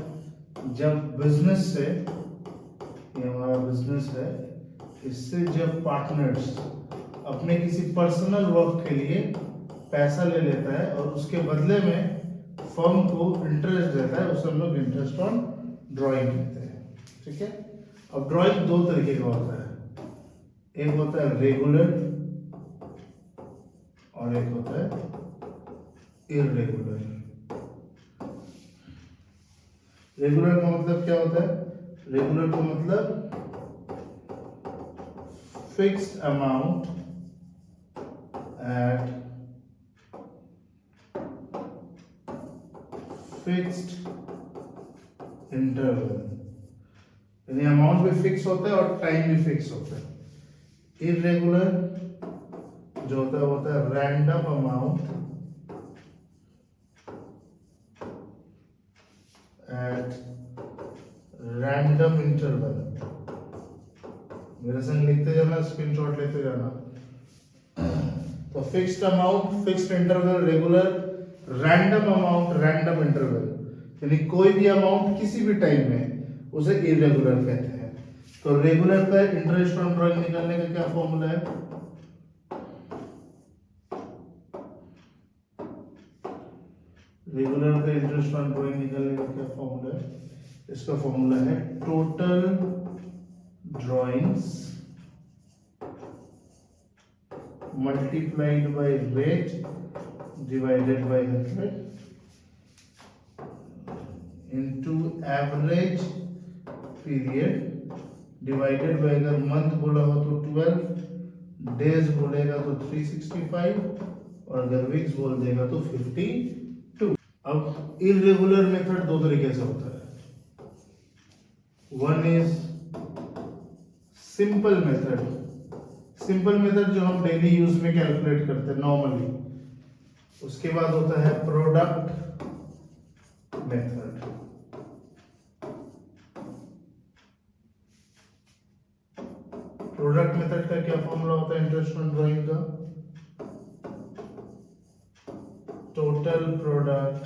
जब बिजनेस से, ये हमारा बिजनेस है, इससे जब पार्टनर्स अपने किसी पर्सनल वर्क के लिए पैसा ले लेता है और उसके बदले में फर्म को इंटरेस्ट देता है, उसे हम लोग इंटरेस्ट ऑन ड्राइंग कहते हैं। ठीक है। अब ड्राइंग दो तरीके का होता है, एक होता है रेगुलर और एक होता है इररेगुलर। रेगुलर का मतलब क्या होता है? रेगुलर का मतलब fixed amount at fixed interval, यानी अमाउंट भी फिक्स होता है और टाइम भी फिक्स होता है। इररेगुलर जो होता है random amount at random interval. मेरे संग लिखते जाना, स्क्रीनशॉट लेते जाना। तो fixed amount fixed interval regular, random amount random interval, यानी कोई भी अमाउंट किसी भी टाइम में, उसे इरेगुलर कहते हैं। तो रेगुलर का इंटरेस्ट ऑन ड्राइंग निकालने का क्या फॉर्मूला है? रेगुलर का इंटरेस्ट ऑन ड्राइंग निकालने का क्या फॉर्मूला है? इसका फॉर्मूला है total drawings multiplied by rate divided by 100 into average period divided by, अगर मंथ बोला हो तो 12, डेज बोलेगा तो 365 और अगर वीक्स बोल देगा तो 52। अब इरेगुलर मेथड दो तरीके से होता है। One is simple method, simple method जो हम डेली यूज में कैलकुलेट करते हैं नॉर्मली। उसके बाद होता है प्रोडक्ट मेथड। प्रोडक्ट मेथड का क्या फॉर्मूला होता है इंटरेस्ट ऑन ड्राइंग का? total product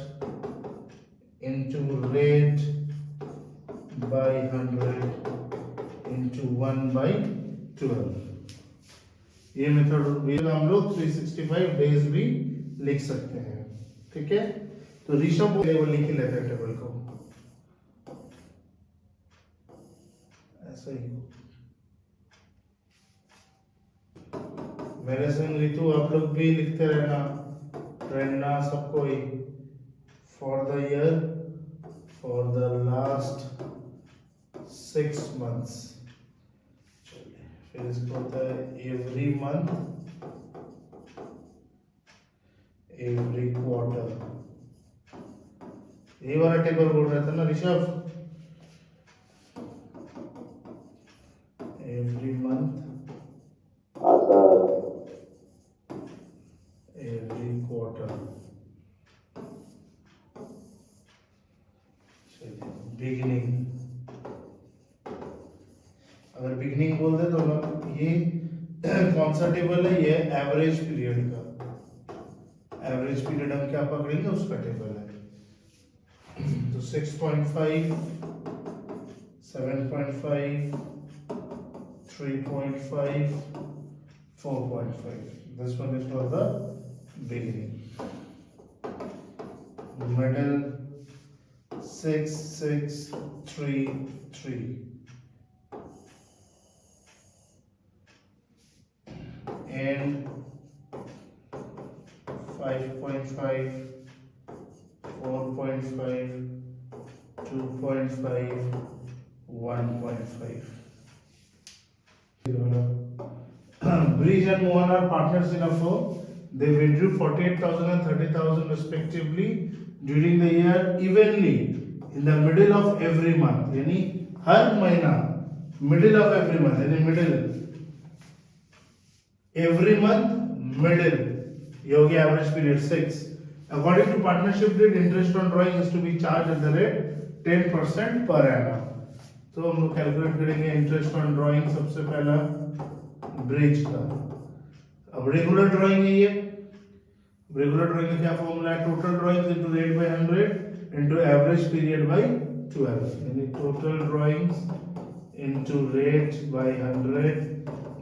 into rate by 100 into 1 by 12। ये मेथड हम लोग 365 डेज भी लिख सकते हैं। ठीक है, तो ऋषभ वो लिख ही लेते हैं टेबल को ऐसा ही। मेरे संग ऋतु आप लोग भी लिखते रहना सबको ही। For the year, for the last 6 months। फिर इसको होता है एवरी मंथ, एवरी क्वार्टर। यही वाला टेबल बोल रहा था ना ऋषभ? एवरी मंथ, हाँ सर। Every quarter. चलिए बिगिनिंग, अगर बिगिनिंग बोल दे तो ना ये कौन सा टेबल है? ये एवरेज पीरियड का, एवरेज पीरियड हम क्या पकड़ेंगे उसका टेबल है। तो 6.5, 7.5, 3.5, 4.5। This one is for the beginning. Middle 6, 6, 3, 3। And 5.5, 4.5, 2.5, 1.5। Bridge and Mohan are partners in a firm. They withdrew 48,000 and 30,000 respectively during the year evenly in the middle of every month. यानी हर महीना middle of every month, यानी middle every month middle, ये हो गया average period 6। According to partnership deed, interest on drawing is to be charged at the rate 10% per annum। तो हम लोग कैलकुलेट करेंगे इंटरेस्ट ऑन ड्राइंग सबसे पहला ब्रिज का। अब रेगुलर ड्राइंग है ये, रेगुलर ड्राइंग का क्या फॉर्मूला है? Total drawings into rate by 100 into average period by 12, यानी total drawings into rate by 100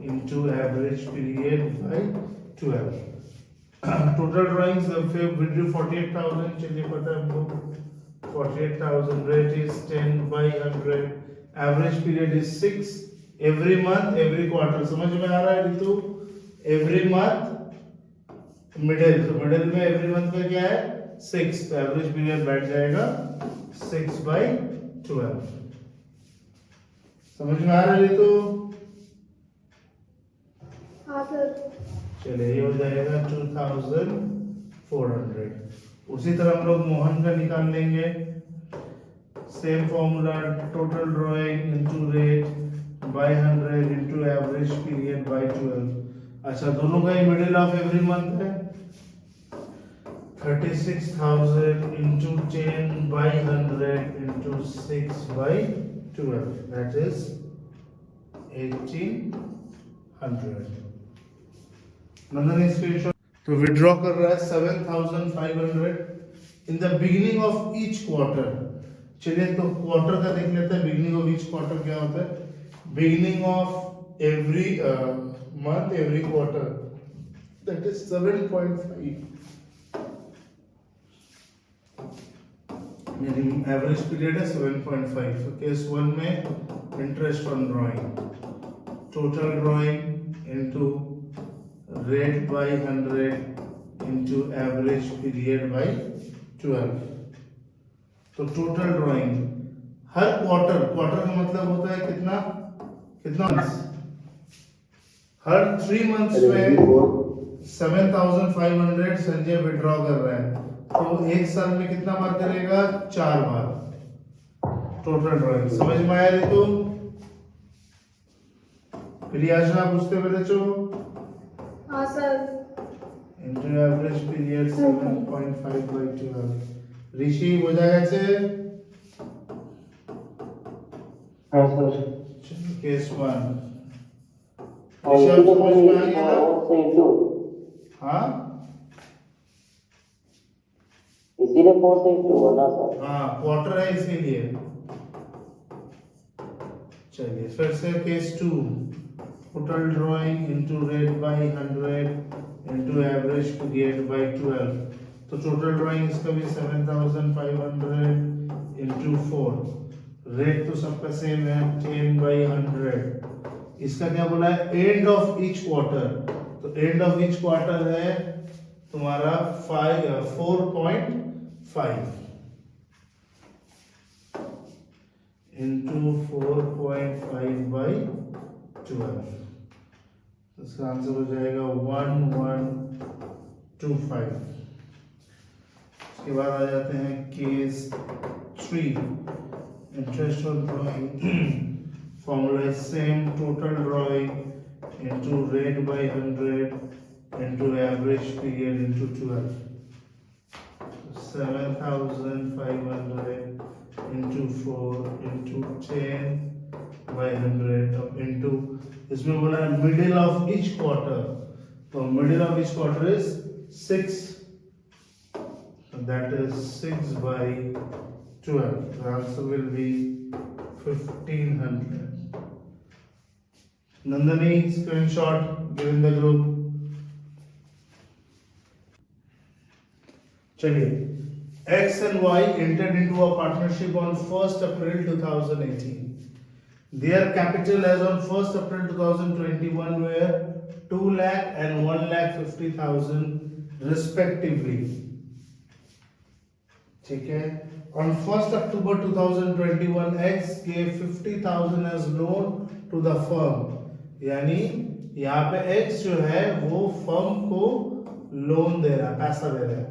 into average period by 12। Total drawings फिर विड्रू 48,000, चलिए पता है हमको 48,000, rate is 10 by 100, average period is 6, every month, every quarter. समझ में आ रहा है ऋतु? एवरी मंथ मिडिल, तो मिडिल में एवरी मंथ का क्या है? 6, तो एवरेज पीरियड बैठ जाएगा 6 बाय 12। समझ में आ रहा है ऋतु? हाँ सर। चलिए ये हो जाएगा 2400। उसी तरह हम लोग मोहन का निकाल लेंगे। Same formula, total drawing into rate by 100 into average period by 12। अच्छा, दोनों का ही मिडिल ऑफ एवरी मंथ है। 36,000 into 10 by 100 into 6 by 12, that is 1800। Nandan screenshot. तो विड्रॉ कर रहा है 7,500 in the beginning of each quarter. चलिए तो क्वार्टर का देख लेते हैं, बिगिनिंग ऑफ ईच क्वार्टर क्या होता है? Beginning of every month, every quarter, that is 7.5। यानी एवरेज पीरियड है 7.5। तो केस 1 में interest on drawing, total drawing into rate by 100 into average period by 12। तो टोटल ड्राइंग हर क्वार्टर, क्वार्टर का मतलब होता है कितना months? हर 3 months में 7,500 संजय विड्रॉ कर रहा है, तो एक साल में कितना बार करेगा? 4 बार टोटल ड्राइंग। समझ में आया ऋतु? प्रियाशा पूछते मेरे चो। हाँ sir. Into average period 7.5 by 12। ऋषि हो जाएगा से? हाँ सर। केस 1 ऋषभ समझ में आ गया ना? हाँ इसीलिए 4 से इंटू हुआ ना सर। हाँ क्वार्टर है इसीलिए। चलिए फिर से case 2, total drawing into rate by 100 into average period by 12। तो टोटल ड्राइंग इसका भी 7500 इनटू 4, रेट तो सबका सेम है 10 बाय 100। इसका क्या बोला है, एंड ऑफ ईच क्वार्टर, तो एंड ऑफ ईच क्वार्टर है तुम्हारा 4.5 इंटू 4.5 बाई 12, इसका आंसर हो जाएगा 1125। उसके बाद आ जाते हैं case 3, interest on drawing. Formula is same, total drawing into rate by 100 into average period into 12, 7500 into 4 into 10 by 100 into, इसमें बोला है मिडिल ऑफ ईच क्वार्टर, तो middle of each quarter is 6, that is 6 by 12. The answer will be 1500. Nandani, screenshot given the group. चलिए, X and Y entered into a partnership on 1st April 2018. Their capital as on 1st April 2021 were 2 lakh and 1,50,000 respectively. ठीक है, on 1st October 2021 X gave 50,000 as loan to the firm, यानी यहाँ पे X जो है वो फर्म को लोन दे रहा है, पैसा दे रहा है।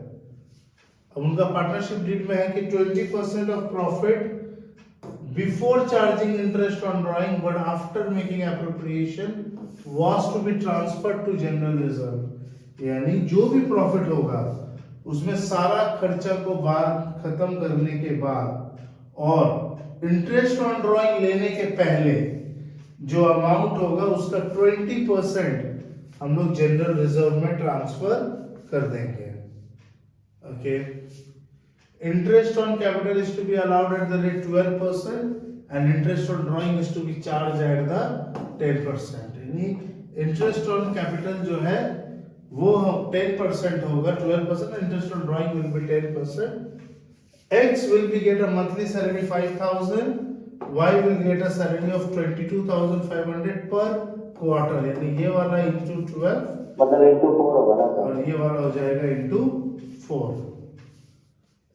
अब उनका पार्टनरशिप डीड में है कि 20% of profit before charging interest on drawing but after making appropriation was to be transferred to general reserve, यानी जो भी प्रॉफिट होगा उसमें सारा खर्चा को बाद खत्म करने के बाद और इंटरेस्ट ऑन ड्राइंग लेने के पहले जो अमाउंट होगा उसका 20% हम लोग जनरल रिजर्व में ट्रांसफर कर देंगे। Okay, interest on capital is to be allowed at the rate 12% and interest on drawing is to be charge at the 10%, यानी इंटरेस्ट ऑन कैपिटल जो है वो 10% होगा, 12%, interest on drawing will be 10%। X will be get a monthly salary 5,000, Y will get a salary of 22,500 per quarter, यानी ये वाला into 12 मतलब इंटू 4 होगा ना सर, और ये वाला हो जाएगा into 4।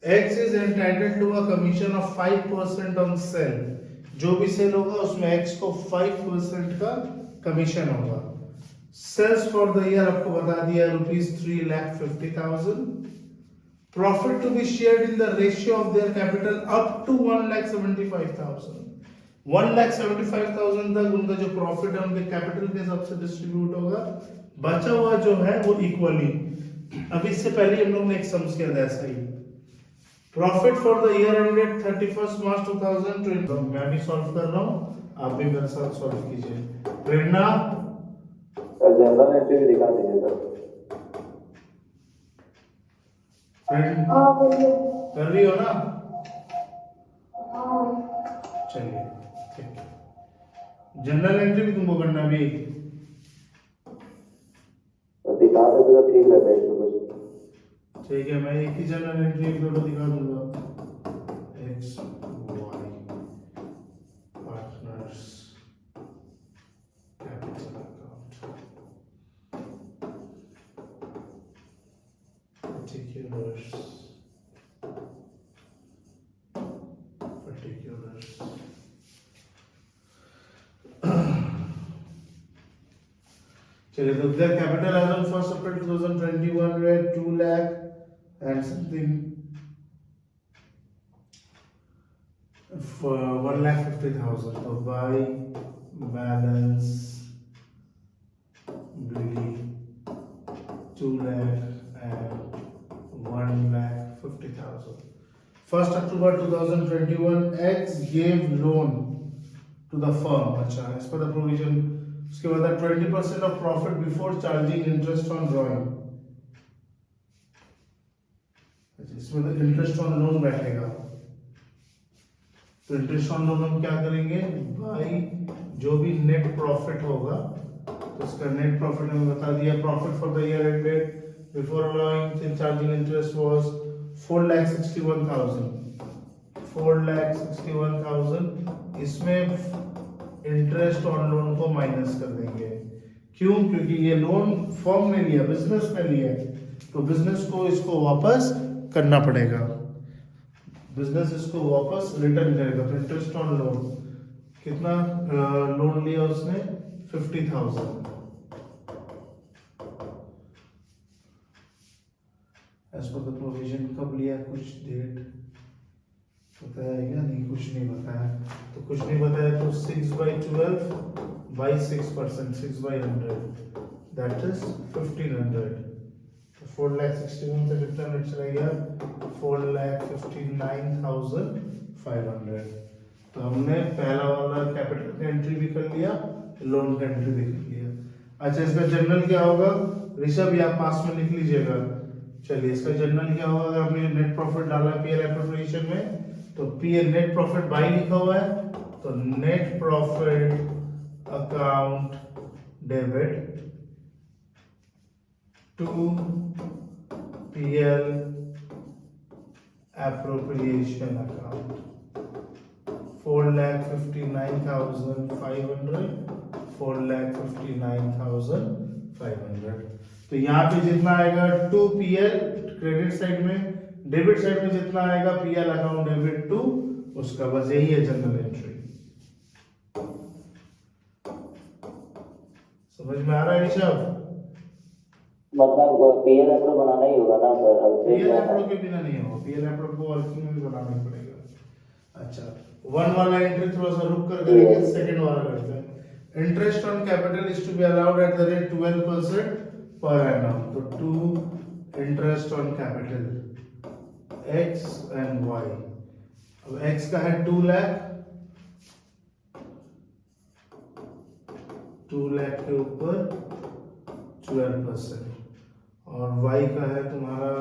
X is entitled to a commission of 5% on sale, जो भी सेल होगा उसमें X को 5% का कमीशन होगा। सेल्स फॉर द ईयर आपको बता दिया ₹3,50,000। Profit to be shared in the ratio of their capital up to 1,75,000। 1,75,000 तक उनका जो प्रॉफिट है उनके कैपिटल के हिसाब से डिस्ट्रीब्यूट होगा, बचा हुआ जो है वो इक्वली। अब इससे पहले हम लोग ने एक सम्स किया था ऐसा ही। Profit for the year ended 31 March 2020, मैं भी सॉल्व कर रहा हूँ, आप भी मेरे साथ सॉल्व कीजिए। प्रेरणा जनरल एंट्री भी दिखा दीजिए सर। कर रही हो ना? चलिए ठीक है, जनरल एंट्री भी तुमको करना भी तो दिखा दो तो ठीक रहता है इसको कुछ। ठीक है, मैं एक ही जनरल एंट्री एक फोटो दिखा दूंगा। X Y partners capital account particulars चलिए, तो their capital as on 1st April 2021 were 2 lakh and something for 1,50,000, so by balance be 2 lakh and 1,50,000. 1st October 2021 X gave loan to the firm, अच्छा as per the provision। उसके बाद 20% of profit before charging interest on drawing, अच्छा, इसमें तो इंटरेस्ट ऑन लोन बैठेगा, तो इंटरेस्ट ऑन लोन हम क्या करेंगे, भाई जो भी नेट प्रॉफिट होगा तो इसका नेट प्रॉफिट हमें बता दिया, profit for the year ended before allowing and charging interest was 4,61,000, 4,61,000। इसमें इंटरेस्ट ऑन लोन को माइनस कर देंगे, क्यों, क्योंकि ये लोन फॉर्म में लिया, बिजनेस में लिया है, तो बिजनेस को इसको वापस करना पड़ेगा, बिजनेस इसको वापस रिटर्न करेगा। तो इंटरेस्ट ऑन लोन कितना लोन लिया उसने, 50,000, एज पर द प्रोविजन। कब लिया, कुछ डेट बताया क्या, नहीं, कुछ नहीं बताया, तो कुछ नहीं बताया तो 6/12 by 6%, 6/100, that is 1,500। तो 4,61,000 से कितना नेट चला गया, 4,59,500। तो हमने पहला वाला कैपिटल का एंट्री भी कर लिया, लोन का एंट्री भी कर लिया। अच्छा, इसका जनरल क्या होगा, ऋषभ या पास में लिख लीजिएगा। चलिए, इसका जनरल क्या होगा, अगर हमने नेट प्रॉफिट डाला पीएल एप्रोप्रिएशन में, तो पीएल नेट प्रॉफिट बाई लिखा हुआ है, तो net profit account debit to PL appropriation account 4,59,500, 4,59,500। तो यहाँ पे जितना आएगा टू पीएल क्रेडिट साइड में, डेबिट साइड में जितना आएगा पीएल अकाउंट डेबिट टू उसका, बस यही है जनरल एंट्री। समझ में आ रहा है ऋषभ? मतलब पीएल एप्रो बनाना ही होगा ना सर? पीएल एप्रो के बिना नहीं होगा, पीएल एप्रो को वर्किंग में भी बनाना ही पड़ेगा। अच्छा, वन वाला एंट्री थोड़ा सा रुक कर करेंगे, सेकंड वाला करते हैं। Interest on capital is to be allowed at the rate 12% per annum. तो to interest on capital x and y। अब x का है 2 लाख, 2 लाख के ऊपर 12%, और y का है तुम्हारा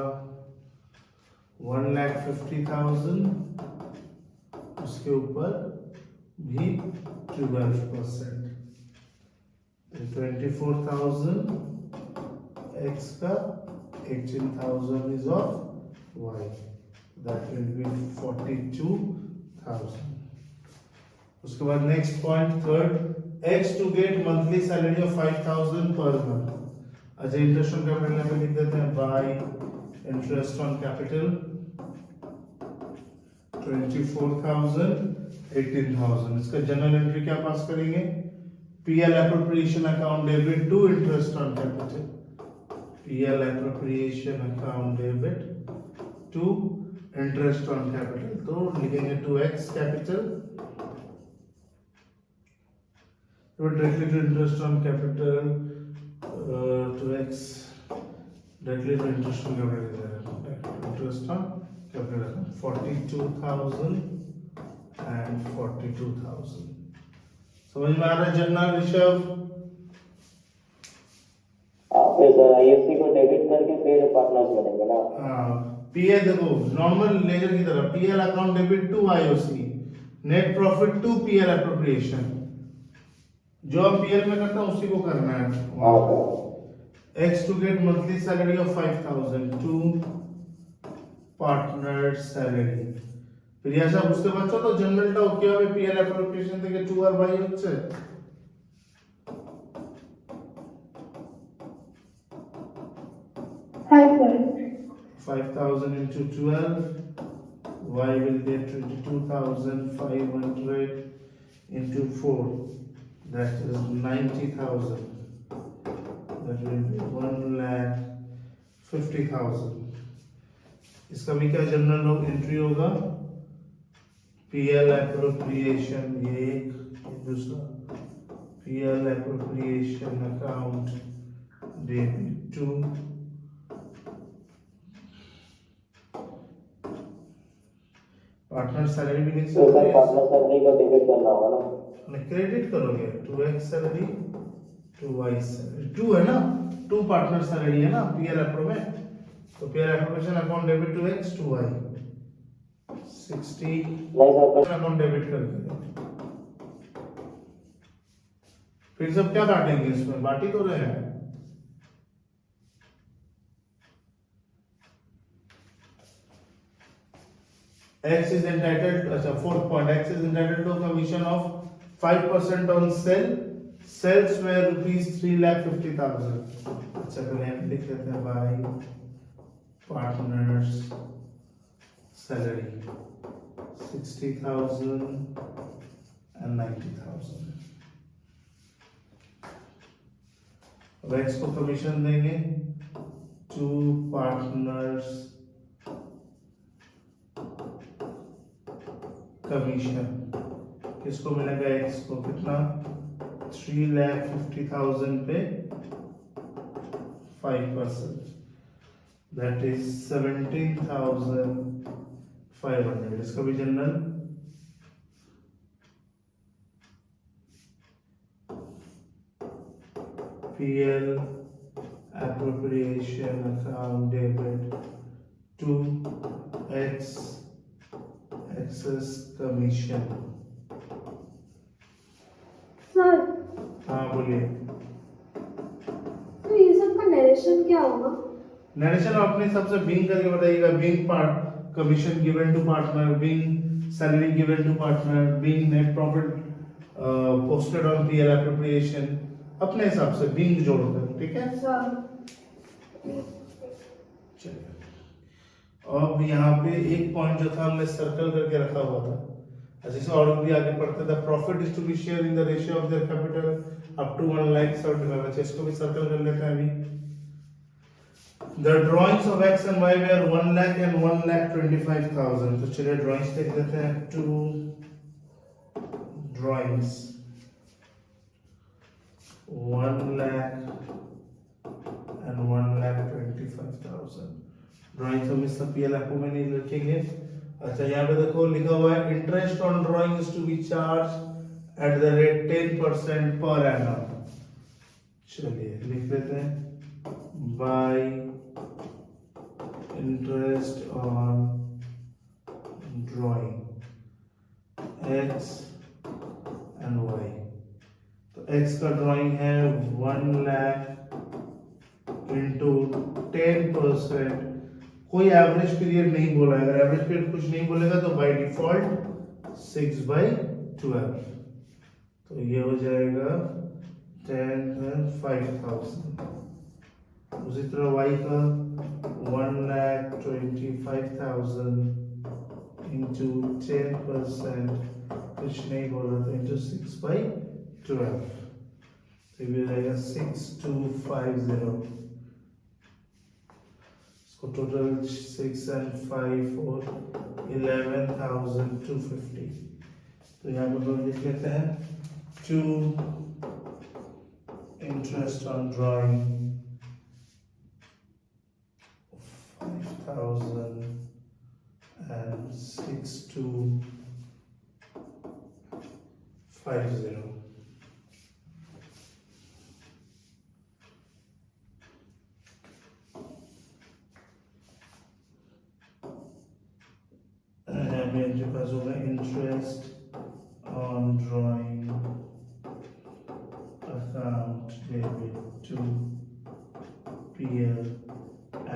1,50,000, उसके ऊपर भी 12%, 24,000 x का, 18,000 is of y, that will be 42,000। उसके बाद next point third, x to get monthly salary of 5,000 per month। अच्छा, इंटरेस्ट ऑन कैपिटल में लिख देते हैं बाय इंटरेस्ट ऑन कैपिटल 24,000, 18,000। इसका जनरल एंट्री क्या पास करेंगे, PL appropriation account debit to interest on capital, PL appropriation account debit to interest on capital. तो लिखेंगे 2x capital directly to interest on capital, 2x directly to interest on capital, interest on capital 42,000 and 42,000। समझ में आ रहा है जनरल ऋषभ? फिर आईएफसी को डेबिट करके फिर पार्टनर्स बनेंगे ना? हाँ, पीएल देखो नॉर्मल लेजर की तरह, PL account debit to IOC, net profit to PL appropriation, जो हम पीएल में करते हैं उसी को करना है। x to get monthly salary of 5,000 to partner salary। প্রিয়া সাহেব বুঝতে পারছো তো জেনারেলটাও কিভাবে পীএল অ্যাপ্রোপ্রিয়েশন থেকে 2 আর বাই হচ্ছে? 5,000 into 12, y will get 22,500 into 4, that is 90,000, that will be 1,50,000। इसका भी क्या जनरल एंट्री होगा, पीएल एप्रोप्रिएशन, ये एक दूसरा, PL appropriation account debit to partner salary भी लिख सकते हैं। पार्टनर सैलरी का डेबिट करना होगा ना? क्रेडिट करोगे 2x सैलरी 2y सैलरी, 2 है ना, 2 पार्टनर सैलरी है ना पीएल एप्रो में, तो pair application account debit to x to y 60 नहीं सर, अकाउंट डेबिट कर दिया। फिर सब क्या बांटेंगे इसमें, बांट ही तो रहे हैं। X is entitled, अच्छा fourth point, X is entitled to a commission of 5% on sale. Sales were rupees 3,50,000. अच्छा पहले हम लिख लेते हैं by partners salary 60,000 and 90,000. अब X को कमीशन देंगे to partners कमीशन, किसको मिलेगा, एक्स को, कितना, 3,50,000 पे 5%, दैट इज 17,500। इसका भी general PL appropriation account debit to X excess commission। Sir हाँ बोलिए। तो ये सब का नरेशन क्या होगा? नरेशन अपने हिसाब से बिंग करके बताइएगा। Being part commission given to partner, being salary given to partner, being net profit posted on PL appropriation, अपने हिसाब से बिंग जोड़कर, ठीक है। सर चलिए अब यहाँ पे एक पॉइंट जो था हमने सर्कल करके रखा हुआ था, जैसे और भी आगे पढ़ते थे, profit is to be share in the ratio of their capital up to 1,75,000। अच्छा इसको भी सर्कल कर लेते हैं अभी। The drawings of X and Y were 1 lakh and 1,25,000। तो चलिए ड्राइंग्स देख लेते हैं। To drawings 1 lakh and 1,25,000। Drawings हम इस पीएल आपको में नहीं लिखेंगे। अच्छा यहाँ पे देखो लिखा हुआ है interest on drawing is to be charge at the rate 10% per annum. चलिए लिख लेते हैं by interest on drawing x and y। तो x का ड्राइंग है 1 लाख इंटू 10%। कोई एवरेज पीरियड नहीं बोला है, अगर एवरेज पीरियड कुछ नहीं बोलेगा तो बाय डिफॉल्ट 6/12। तो ये हो जाएगा 10,500। उसी तरह y का 1,25,000 इंटू 10%, कुछ नहीं बोला तो इंटू 6/12, तो ये हो जाएगा 6,250। So total 6 and 5 for 11,250। तो यहाँ पर हम लिख लेते हैं to interest on drawing 5,000 and 6,250। मेरे पास होगा interest on drawing account debit to PL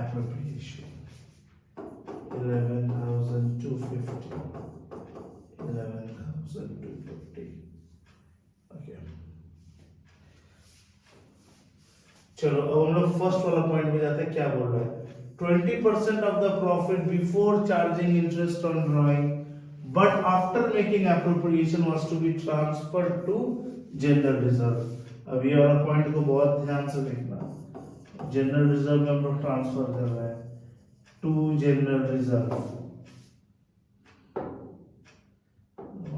appropriation 11,250। Okay चलो अब हम लोग फर्स्ट वाला पॉइंट में जाते हैं। क्या बोल रहा है, 20% of the profit before charging interest on drawing but after making appropriation was to be transferred to general reserve। अब ये वाला पॉइंट को बहुत ध्यान से देखना। जनरल रिजर्व में हम लोग ट्रांसफर कर रहे हैं टू जनरल रिजर्व।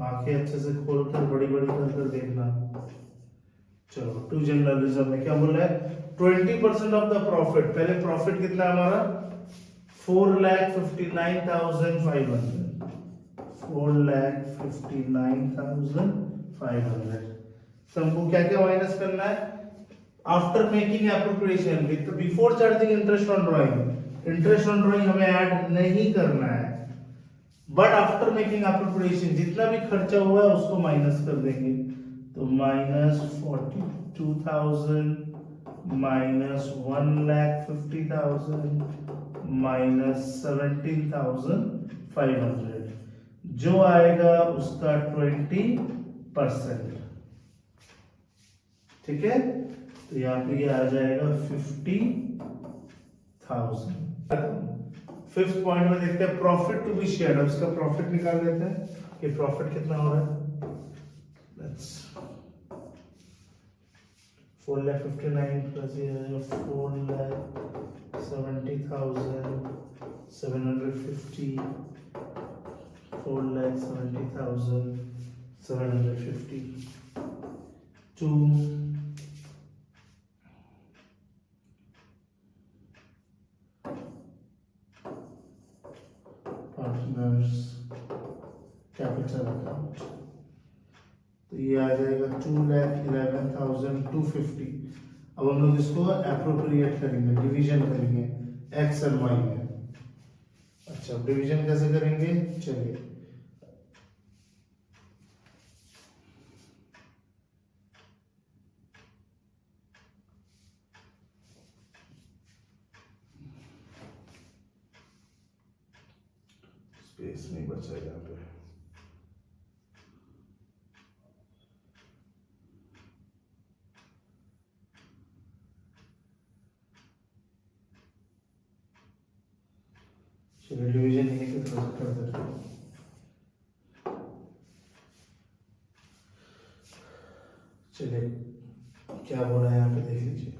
आंखें अच्छे से खोलकर बड़ी बड़ी कर देखना। चलो टू जनरल रिजर्व में क्या बोल रहा है, 20% ऑफ द प्रॉफिट। पहले प्रॉफिट कितना हमारा 4,59,500। 4,59,500। सबको क्या क्या माइनस करना है, after making appropriation with before charging interest on drawing. Interest on drawing हमें ऐड नहीं करना है, बट आफ्टर मेकिंग अप्रोप्रिएशन जितना भी खर्चा हुआ है उसको माइनस कर देंगे। तो -42,000 -1,50,000 -17,500 जो आएगा उसका 20%। ठीक है, तो यहाँ पे ये आ जाएगा 50,000। फिफ्थ पॉइंट में देखते हैं प्रॉफिट टू बी शेयर्ड। अब इसका प्रॉफिट निकाल लेते हैं कि प्रॉफिट कितना हो रहा है। लेट्स 4,59,000 प्लस ये 4,70,750 4,70,750 to partners capital account। तो ये आ जाएगा 2,11,250। अब हम लोग इसको अप्रोप्रिएट करेंगे, डिवीजन करेंगे एक्स और वाई में। अच्छा, डिवीजन कैसे करेंगे, चलिए स्पेस नहीं बचा यहाँ पे। चलिए डिवीजन यहीं पे थोड़ा सा कर देते हैं। चलिए क्या बोल रहा है यहाँ पे देख लीजिए।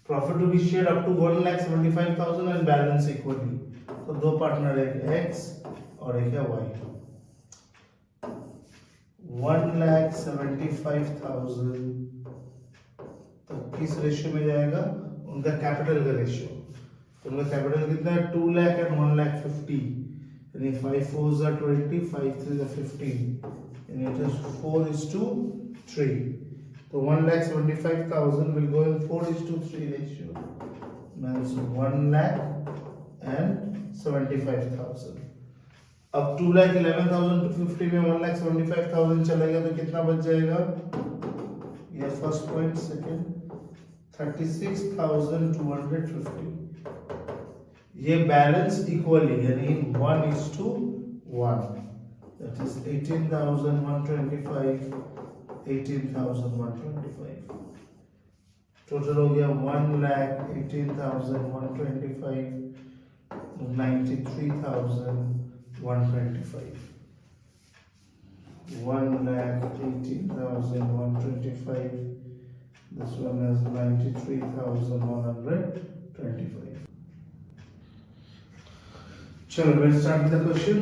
Profit to be shared up to 1,75,000 and balance equally. तो दो पार्टनर है, एक्स और एक है वाई। 1,75,000 तो किस रेशियो में जाएगा, उनका कैपिटल का रेशियो। तो उनका कैपिटल कितना है 2 लाख एंड 1,50,000, यानी 5 4s are 20, 5 3s are 15, and it is 4:3. So 1,75,000 will go in 4:3 ratio. Means 1,75,000. अब 2,11,250 में 1,75,000 चलेगा तो कितना बच जाएगा, ये फर्स्ट पॉइंट। सेकंड 36,250। ये बैलेंस इक्वली यानी 1:1, that is 18,125, 18,125। टोटल हो गया 1,18,125, 93,125। 1,18,125, this one is 93,125। चलो let's start with the question।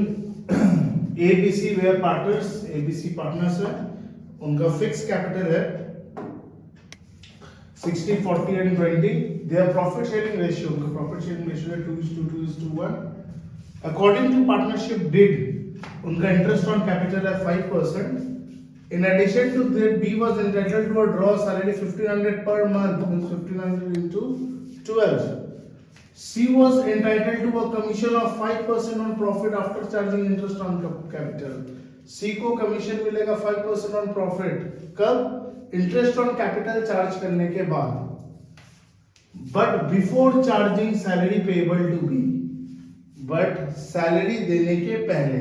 ABC were partners, ABC partners है, उनका फिक्स कैपिटल है 60, 40 and 20। their profit sharing ratio, उनका profit sharing ratio है 2:1। according to partnership deed, उनका interest on capital है 5%। in addition to that, B was entitled to a draw salary 1,500 per month, means 1,500 into 12। C was entitled to a commission of 5% on profit after charging interest on capital। C को कमीशन मिलेगा 5% on profit, कब, इंटरेस्ट ऑन कैपिटल चार्ज करने के बाद, but before charging salary payable to be, but salary देने के पहले।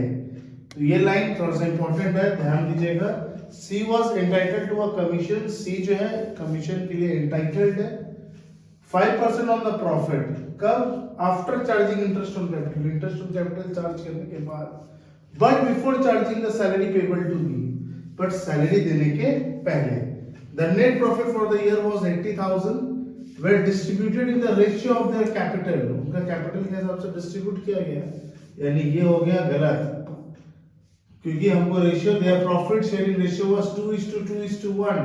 तो ये लाइन थोड़ा सा इंपॉर्टेंट है, ध्यान दीजिएगा। C was entitled to a commission, C जो है कमीशन के लिए एंटाइटल्ड है 5% ऑन द प्रॉफिट, कब, after charging interest on capital, interest on capital charge करने के बाद, but before charging the salary payable to be, but salary देने के पहले। The net profit for the year was 80,000, were distributed in the ratio of their capital। उनका कैपिटल के हिसाब से डिस्ट्रीब्यूट किया गया, यानी ये हो गया गलत, क्योंकि हमको ratio, their profit sharing ratio was 2:1,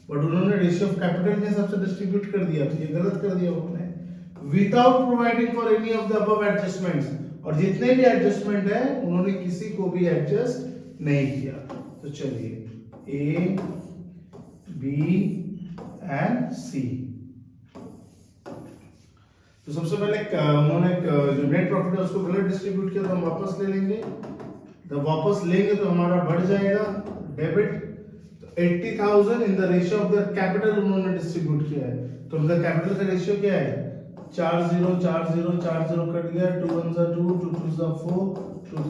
but उन्होंने रेशियो ऑफ कैपिटल के हिसाब से डिस्ट्रीब्यूट कर दिया, तो ये गलत कर दिया उन्होंने। Without providing for any of the above adjustments, और जितने भी एडजस्टमेंट है उन्होंने किसी को भी एडजस्ट नहीं किया। तो चलिए A, B and C। तो सबसे पहले उन्होंने जो नेट प्रॉफिट है उसको गलत डिस्ट्रीब्यूट किया, तो हम वापस ले लेंगे। जब वापस लेंगे तो हमारा बढ़ जाएगा डेबिट। तो 80,000 इन the ratio of the capital उन्होंने डिस्ट्रीब्यूट किया है। तो उनका कैपिटल का रेशियो क्या है? 40 40 40 कट गया, 2 1 2 2 2 4 2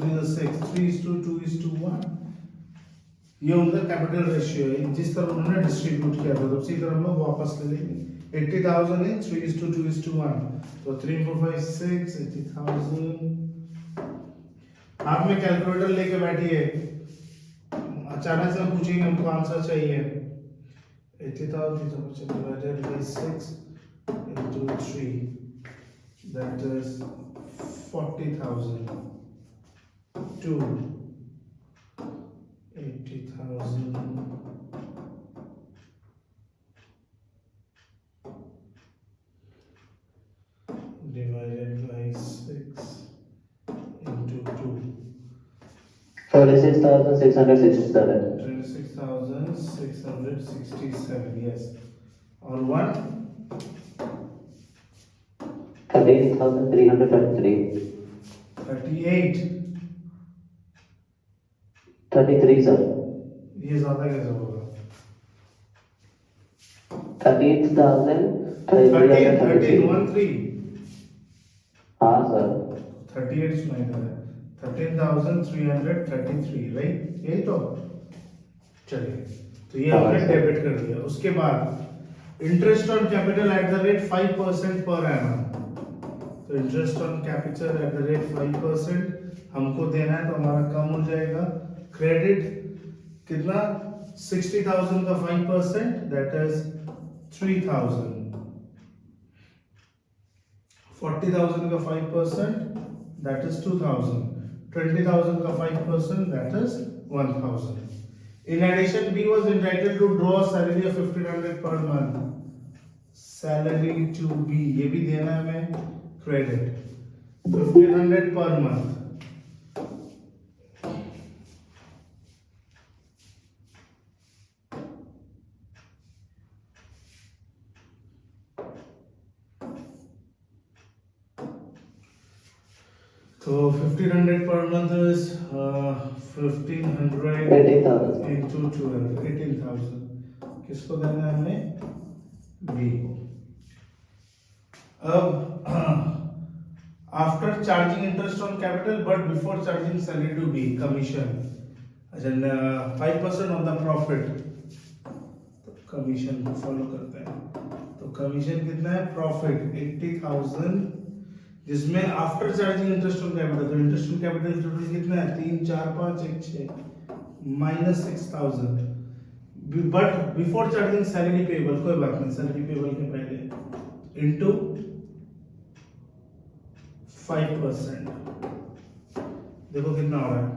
3 6 3:2:1। ये उनका कैपिटल रेशियो है, जिस तरह उन्होंने डिस्ट्रीब्यूट किया था। तो उसी तरह हम लोग वापस ले लेंगे 80,000 इन 3:2:1। तो 3 4 5 6 80,000। हाथ में कैलकुलेटर लेके बैठिए, अचानक से पूछेंगे हमको आंसर चाहिए। 80,000 divided by 6 into 3, that is 40,000 to 80,000 divided by 6 into 2, 46,667. 26,667, yes. और 1 38,333. 38। 33 sir. ये ज्यादा कैसे होगा? 38,333. हाँ सर. 38 सुनाई दे रहा है। 13,333, राइट? यही तो। चलिए, तो ये हमने डेबिट कर दिया। उसके बाद interest on capital at the rate 5% पर एनम। तो interest on capital at the rate 5% हमको देना है, तो हमारा कम हो जाएगा। क्रेडिट कितना? 60,000 का 5%, दैट इज 3,000। 40,000 का 5%, that is 2,000. 20,000 का 5%, that is 1,000. In addition, B was entitled to draw a salary of 1,500 per month. Salary to B, ये भी देना है हमें credit 1,500 per month. तो 1,500 per month is 1,500 18,000. into 12, 18,000. किसको देना है हमें? बी को। अब after charging interest on capital but before charging salary to be, commission. अच्छा, 5% ऑन द प्रॉफिट, तो कमीशन को फॉलो करते हैं। तो कमीशन कितना है? प्रॉफिट 80,000, जिसमें after charging interest on capital, तो इंटरेस्ट ऑन कैपिटल टोटल कितना है? 3 4 5 1 6 minus 6,000। But before charging salary payable, कोई बात नहीं, सैलरी पेबल के पहले इनटू 5%। देखो कितना हो रहा है?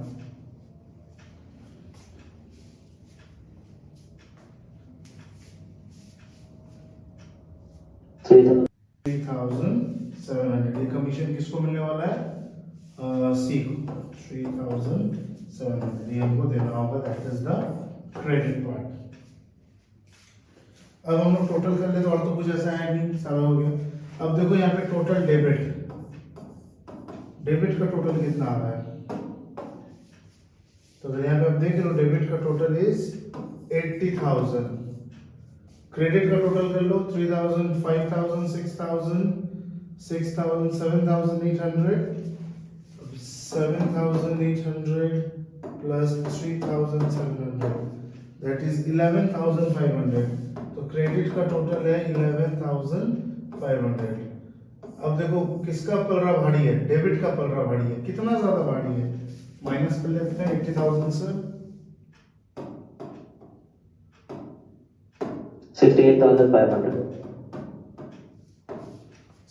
3,700। ये कमीशन किसको मिलने वाला है? सी को। 3,700 ये हमको देना होगा, that is the credit part. अब हम लोग टोटल कर ले, तो और तो कुछ ऐसा है नहीं, सारा हो गया। अब देखो यहाँ पे टोटल डेबिट, डेबिट का टोटल कितना आ रहा है? तो अगर यहाँ पे आप देख लो, डेबिट का टोटल इज 80,000। क्रेडिट का टोटल कर लो, 3,000 5,000 6,000 6,000 7,800 7,800 plus 3,700, that is 11,500। तो क्रेडिट का टोटल है 11,500। अब देखो किसका पलड़ा भारी है? डेबिट का पलड़ा भारी है। कितना ज्यादा भारी है? माइनस कर लेते हैं 80,000 से। 68,500.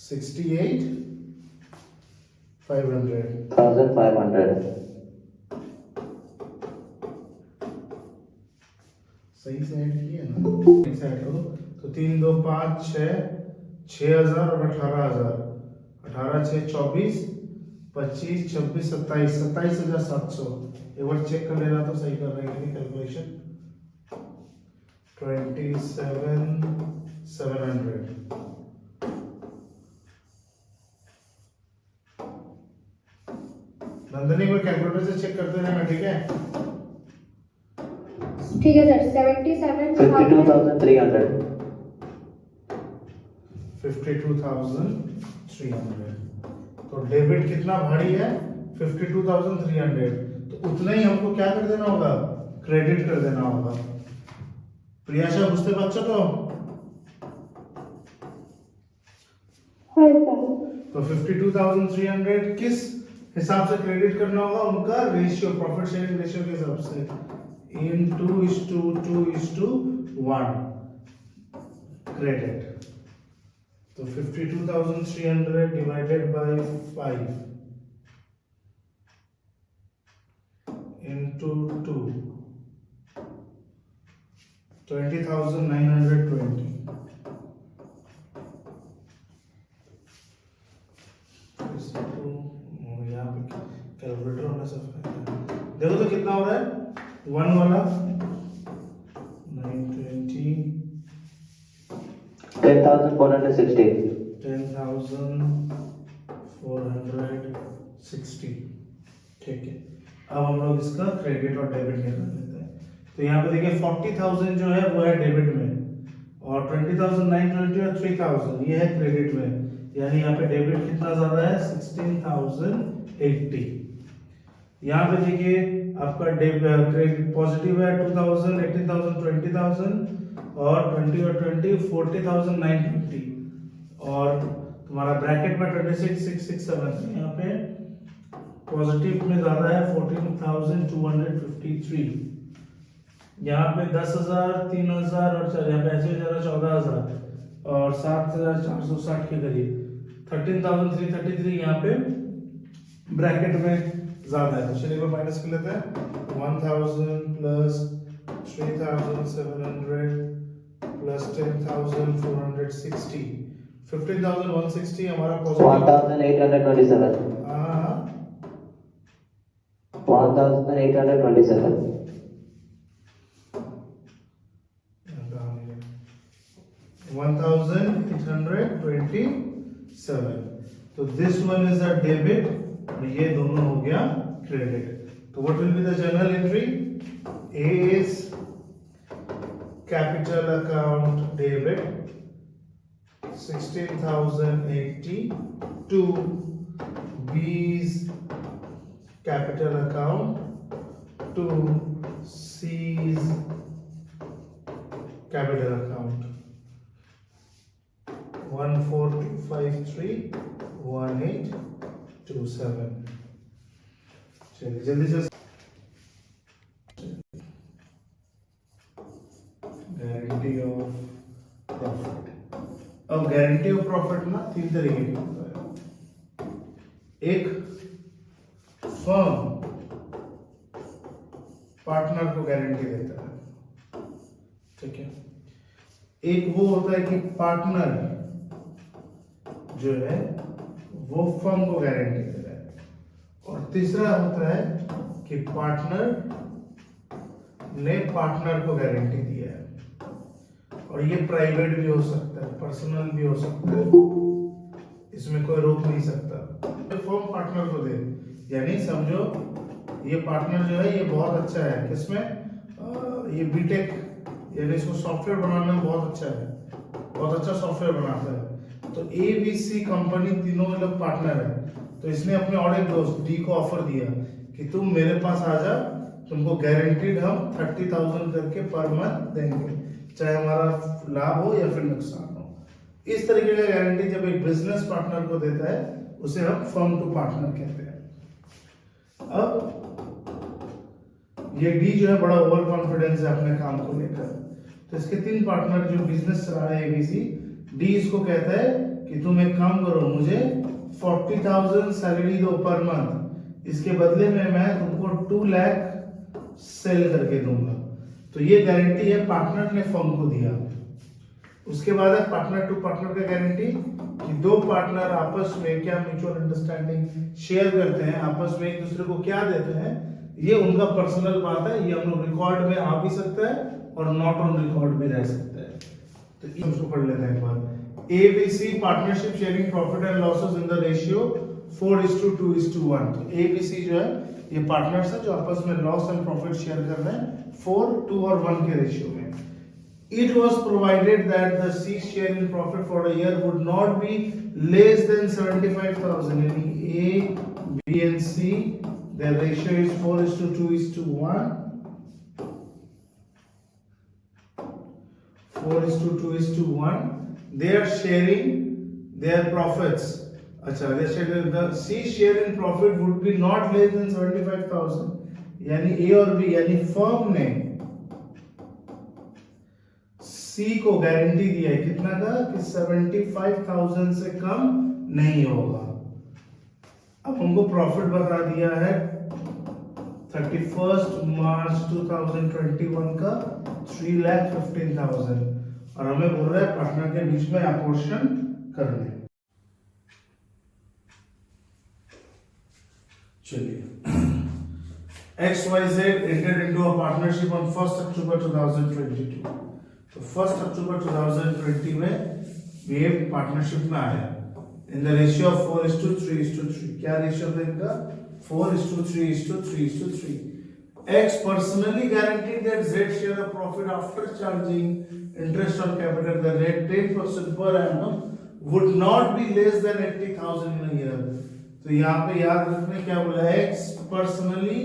68,500। 1,500. सही से ऐड किया ना? ऐसे ऐड करो तो 3 2 5 6 6,000 और 18,000। 18 6 24 25 26 27 27,700। एक बार चेक कर लेना तो सही कर रहे हैं कि कैलकुलेशन। 27,700 कैलकुलेटर से चेक करते रहना, ठीक है? ठीक है सर, 77,000 52,300. 52,300। तो डेबिट कितना भारी है? 52,300। तो उतना ही हमको क्या कर देना होगा? क्रेडिट कर देना होगा। प्रियाशा बुझते पाরছো तो? हाँ सर। तो 52,300 किस हिसाब से क्रेडिट करना होगा? उनका रेशियो, प्रॉफिट शेयरिंग रेशियो के हिसाब से, इन 2:1 क्रेडिट। तो 52,300 डिवाइडेड बाय 5 into 2, 20,920। यहाँ पे कैलकुलेटर होने से देखो तो कितना हो रहा है? 1 वाला 920, 10,460. 10,460। ठीक है, अब हम लोग इसका क्रेडिट और डेबिट निकाल लेते हैं। तो यहाँ पे देखिए 40,000 जो है वो है डेबिट में, और 20,920 और 3,000 ये है क्रेडिट में। यानी यहाँ पे डेबिट कितना ज्यादा है? 16,080। यहाँ पे देखिए आपका क्रेडिट पॉजिटिव है 2,000, 18,000, 20,000, और 20 और 20 40,920, और तुम्हारा ब्रैकेट में 26,667। यहाँ पे पॉजिटिव में ज्यादा है 14,253। यहाँ पे 10,000, 3,000 और यहाँ पे ऐसे हो जा रहा 14,000 और 7,460 के करीब 13,333 यहाँ पे ब्रैकेट में ज्यादा है। तो चलिए मैं माइनस कर लेते हैं। 1,000 प्लस 3,700 प्लस 10,460, 15,160 हमारा पॉजिटिव। 1,827. हाँ 1,827. 1,827। तो this one is a debit और ये दोनों हो गया क्रेडिट। तो what will be the journal entry? A is capital account debit 16,080 to B's capital account to C's capital account 142531827। चलिए जल्दी से गारंटी ऑफ प्रॉफिट। अब गारंटी ऑफ प्रॉफिट ना 3 तरीके की होता है। एक, फर्म पार्टनर को गारंटी देता है, ठीक है। एक वो होता है कि पार्टनर जो है वो फर्म को गारंटी दे रहा है, और तीसरा होता है कि पार्टनर ने पार्टनर को गारंटी दिया है। और ये प्राइवेट भी हो सकता है, पर्सनल भी हो सकता है, इसमें कोई रोक नहीं सकता। फर्म पार्टनर को दे, यानी समझो ये पार्टनर जो है ये बहुत अच्छा है, किसमें? ये बीटेक, यानी इसको सॉफ्टवेयर बनाने में बहुत अच्छा है, बहुत अच्छा सॉफ्टवेयर बनाता है। तो ABC कंपनी तीनों लोग पार्टनर है। तो इसने अपने और एक दोस्त डी को ऑफर दिया कि तुम मेरे पास आ जा, तुमको गारंटीड हम 30,000 करके पर मंथ देंगे, चाहे हमारा लाभ हो या फिर नुकसान हो। इस तरीके का गारंटी जब एक बिजनेस पार्टनर को देता है उसे हम फर्म टू पार्टनर कहते हैं। अब ये डी जो है बड़ा ओवर कॉन्फिडेंस है अपने काम को लेकर, तो इसके 3 पार्टनर जो बिजनेस चला रहे हैं ABC, डी इसको कहता है कि तुम एक काम करो, मुझे 40,000 सैलरी दो पर मंथ, इसके बदले में मैं तुमको 2 लाख सेल करके दूंगा। तो ये गारंटी है पार्टनर ने फर्म को दिया। उसके बाद है पार्टनर टू पार्टनर का गारंटी कि 2 पार्टनर आपस में क्या म्यूचुअल अंडरस्टैंडिंग शेयर करते हैं, आपस में एक दूसरे को क्या देते हैं, ये उनका पर्सनल बात है, ये हम लोग रिकॉर्ड में आ भी सकता है और नॉट ऑन रिकॉर्ड भी रह सकता है। तो इसको पढ़ लेते हैं एक बार। ABC partnership sharing profit and losses in the ratio 4:2:1। तो ABC जो है ये पार्टनर्स है जो आपस में लॉस एंड प्रॉफिट शेयर कर रहे हैं 4, 2 और 1 के रेशियो में। It was provided that the C share in profit for a year would not be less than 75,000. यानी A, B and C, their ratio is 4:2:1. 4:2:1. They are sharing their profits. अच्छा, they sharing the C share in profit would be not less than 75,000. यानी A और B यानी फर्म ने सी को गारंटी दिया है कितना का कि 75,000 से कम नहीं होगा। अब हमको प्रॉफिट बता दिया है 31 मार्च 2021 का 3,15,000 और हमें बोल रहा है पार्टनर के बीच में अपोर्शन करने। चलिए XYZ entered into a partnership on 1st October 2022। तो 1st October 2020 में ये पार्टनरशिप में आया इन द रेशियो ऑफ 4:3:3। क्या रेशियो था इनका? 4:3:3:3। X personally guaranteed that Z share of profit after charging interest on capital the rate 10% per annum would not be less than 80,000 in a year। तो यहाँ पे याद रखने क्या बोला है? X personally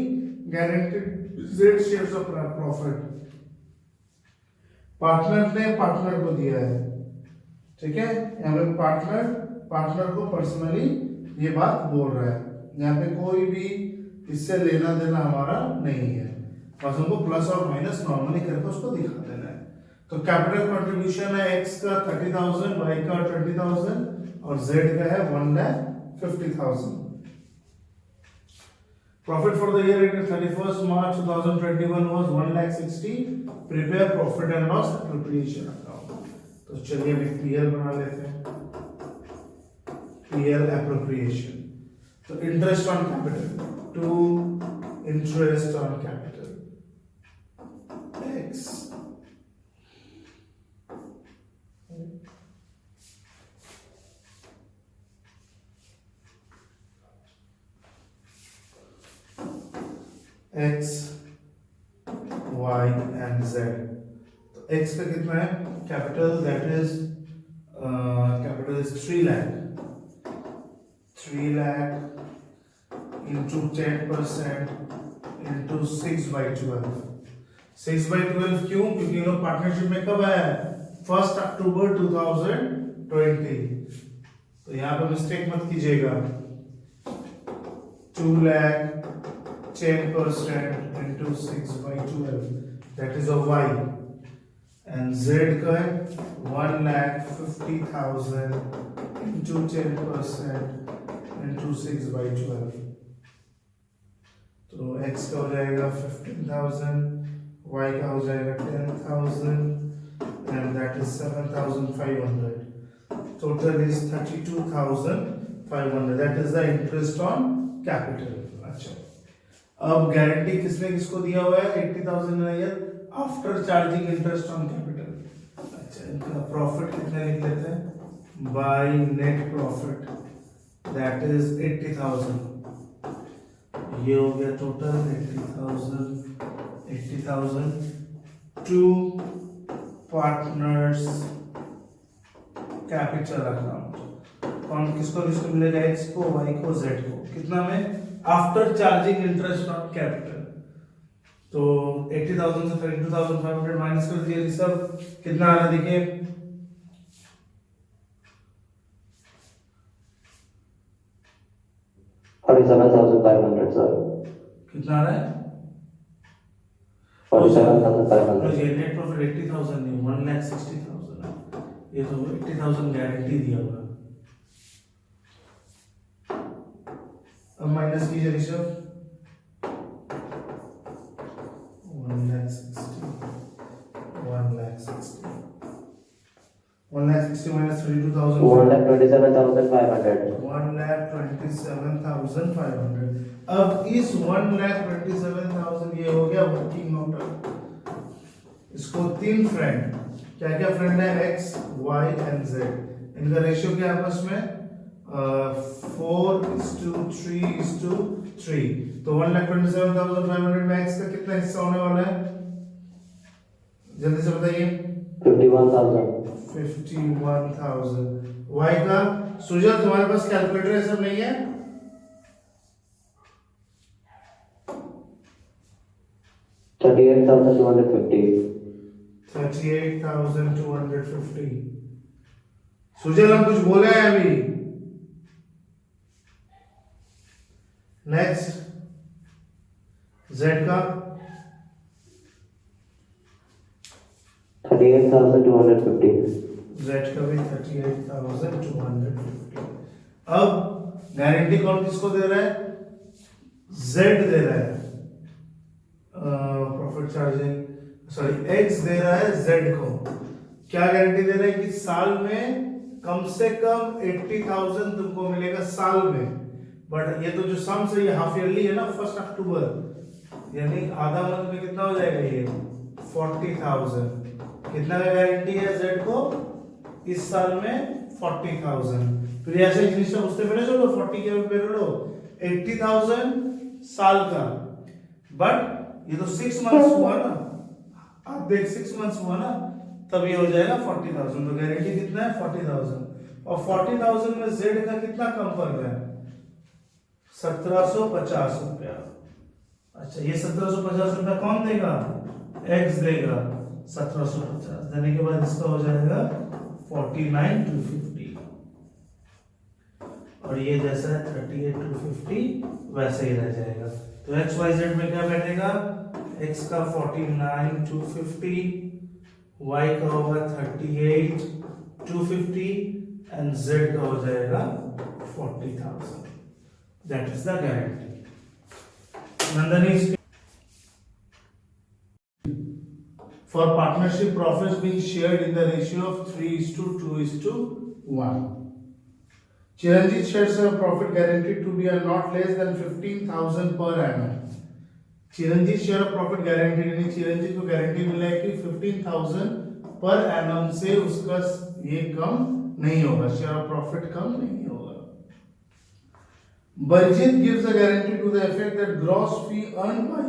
guaranteed Z shares of profit। Partner ने पार्टनर को दिया है, ठीक है। यहाँ पे पार्टनर को पर्सनली ये बात बोल रहा है। यहाँ पे कोई भी इससे लेना देना हमारा नहीं है, बस हमको प्लस और माइनस नॉर्मली करके उसको दिखा देना है। तो कैपिटल कंट्रीब्यूशन है एक्स का 30,000, वाई का 20,000 और जेड का है 1,50,000। Profit for the year ended 31st March 2021 was 1,60,000। Prepare profit and loss appropriation account। तो चलिए अभी PL बना लेते हैं। PL appropriation। तो interest on capital, to interest on capital X X, Y and Z। तो X का कितना है? Capital that is capital is 3 lakh. 3 lakh into 10% into 6/12। 6/12 क्यों? क्योंकि ये लोग पार्टनरशिप में कब आया है? 1 अक्टूबर 2020। तो यहाँ पे मिस्टेक मत कीजिएगा। 2 lakh 10% into 6/12 that is a Y and Z का है 1,50,000 into 10% into 6/12। तो X का हो जाएगा 15,000, Y का हो जाएगा 10,000 and that is 7,500। Total is 32,500। that is the interest on capital। अच्छा, अब गारंटी किसने किसको दिया हुआ है? 80,000 year after charging interest on capital. अच्छा, इनका प्रॉफिट कितना लिख लेते हैं? By net profit that is 80,000। ये हो गया total 80,000 to partners capital account. कौन किसको किसको मिलेगा? एक्स को, वाई को, जेड को। कितना में? After charging interest on capital. तो 80,000 से 32,500 माइनस कर दिए सब, कितना आ रहा है देखिए? $47,500 सर। कितना आ रहा है? 47,500। ये नेट प्रॉफिट 80,000 नहीं, 1,60,000 है। ये तो 80,000 गारंटी दिया हुआ। अब माइनस कीजिए ऋषभ। 1,60 minus 32,000 1,27,500। 1,27,500। अब इस 1,27,000 ये हो गया वर्किंग नोट। इसको 3 फ्रेंड, क्या क्या फ्रेंड है? X, Y and Z। इनका रेशियो क्या आपस में? 4:3:3, तो 1,27,500 में x का कितना हिस्सा होने वाला है, जल्दी से बताइए। 51,000। 51,000। y का, सुजल तुम्हारे पास कैलकुलेटर है, सब नहीं है? $38,250। 38,250। सुजल हम कुछ बोले हैं अभी? नेक्स्ट z का 38,250। z का भी 38,250। अब गारंटी कौन किसको दे रहा है? z दे रहा है, प्रॉफिट चार्जिंग सॉरी x दे रहा है z को। क्या गारंटी दे रहा है कि साल में कम से कम 80,000 तुमको मिलेगा साल में। बट ये तो जो सम्स है ये हाफ ईयरली है ना, 1 अक्टूबर, यानी आधा मंथ में कितना हो जाएगा ये 40,000। कितना का गारंटी है z को इस साल में? 40,000। फिर ऐसे जिनिस उससे पहले चलो 40 के ऊपर लो 80,000 साल का। बट ये तो 6 मंथ्स हुआ ना, आप देख 6 मंथ्स हुआ ना, तब ये हो जाएगा 40,000। तो गारंटी कितना है? 40,000। और 40,000 में z का कितना कम पड़ रहा है? 1750 रुपया। अच्छा, ये 1750 रुपया कौन देगा? x देगा। 1750 देने के बाद इसका हो जाएगा 49,250, और ये जैसा है 38,250 वैसे ही रह जाएगा। तो XYZ में क्या बैठेगा? x का 49,250, y का होगा 38,250 एंड z का हो जाएगा 40,000। That is the guarantee. Nandini, for partnership profits being shared in the ratio of 3:2:1. Chiranjit shares a profit guaranteed to be not less than 15,000 per annum. Chiranjit share profit guarantee, यानी चिरंजीत को गारंटी मिला है कि 15,000 पर एनम से उसका ये कम नहीं होगा, शेयर ऑफ प्रॉफिट कम नहीं होगा। Baljit gives a guarantee to the effect that gross fee earn by,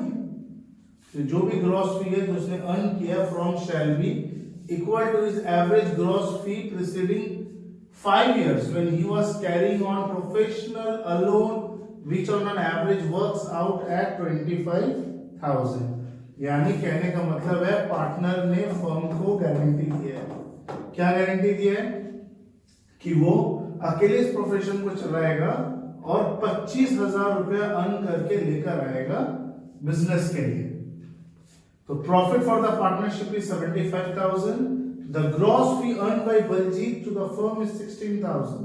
तो जो भी ग्रॉस फी है जो उसने अर्न किया from shall be equal to his average gross fee preceding 5 years when he was carrying on professional alone, which on an average works out at 25,000। यानी कहने का मतलब है पार्टनर ने फर्म को गारंटी दिया है, क्या गारंटी दिया है? कि वो अकेले इस प्रोफेशन को चलाएगा और 25,000 रुपया अर्न करके लेकर आएगा बिजनेस के लिए। तो profit for the partnership is 75,000। The gross fee earn by Baljit to the firm is 16,000।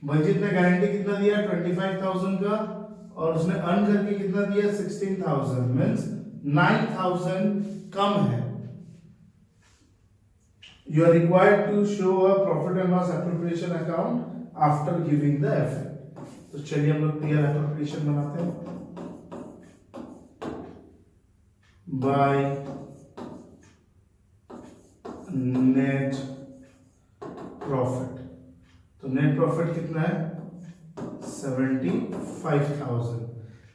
Baljit ने गारंटी कितना दिया? 25,000 का, और उसने अर्न करके कितना दिया? 16,000, मींस 9,000 कम है। You are required to show a profit and loss appropriation account after giving the effect। तो चलिए हम लोग क्लियर एप्रोप्रिएशन बनाते हैं। बाय नेट प्रॉफिट, तो नेट प्रॉफिट कितना है? 75,000,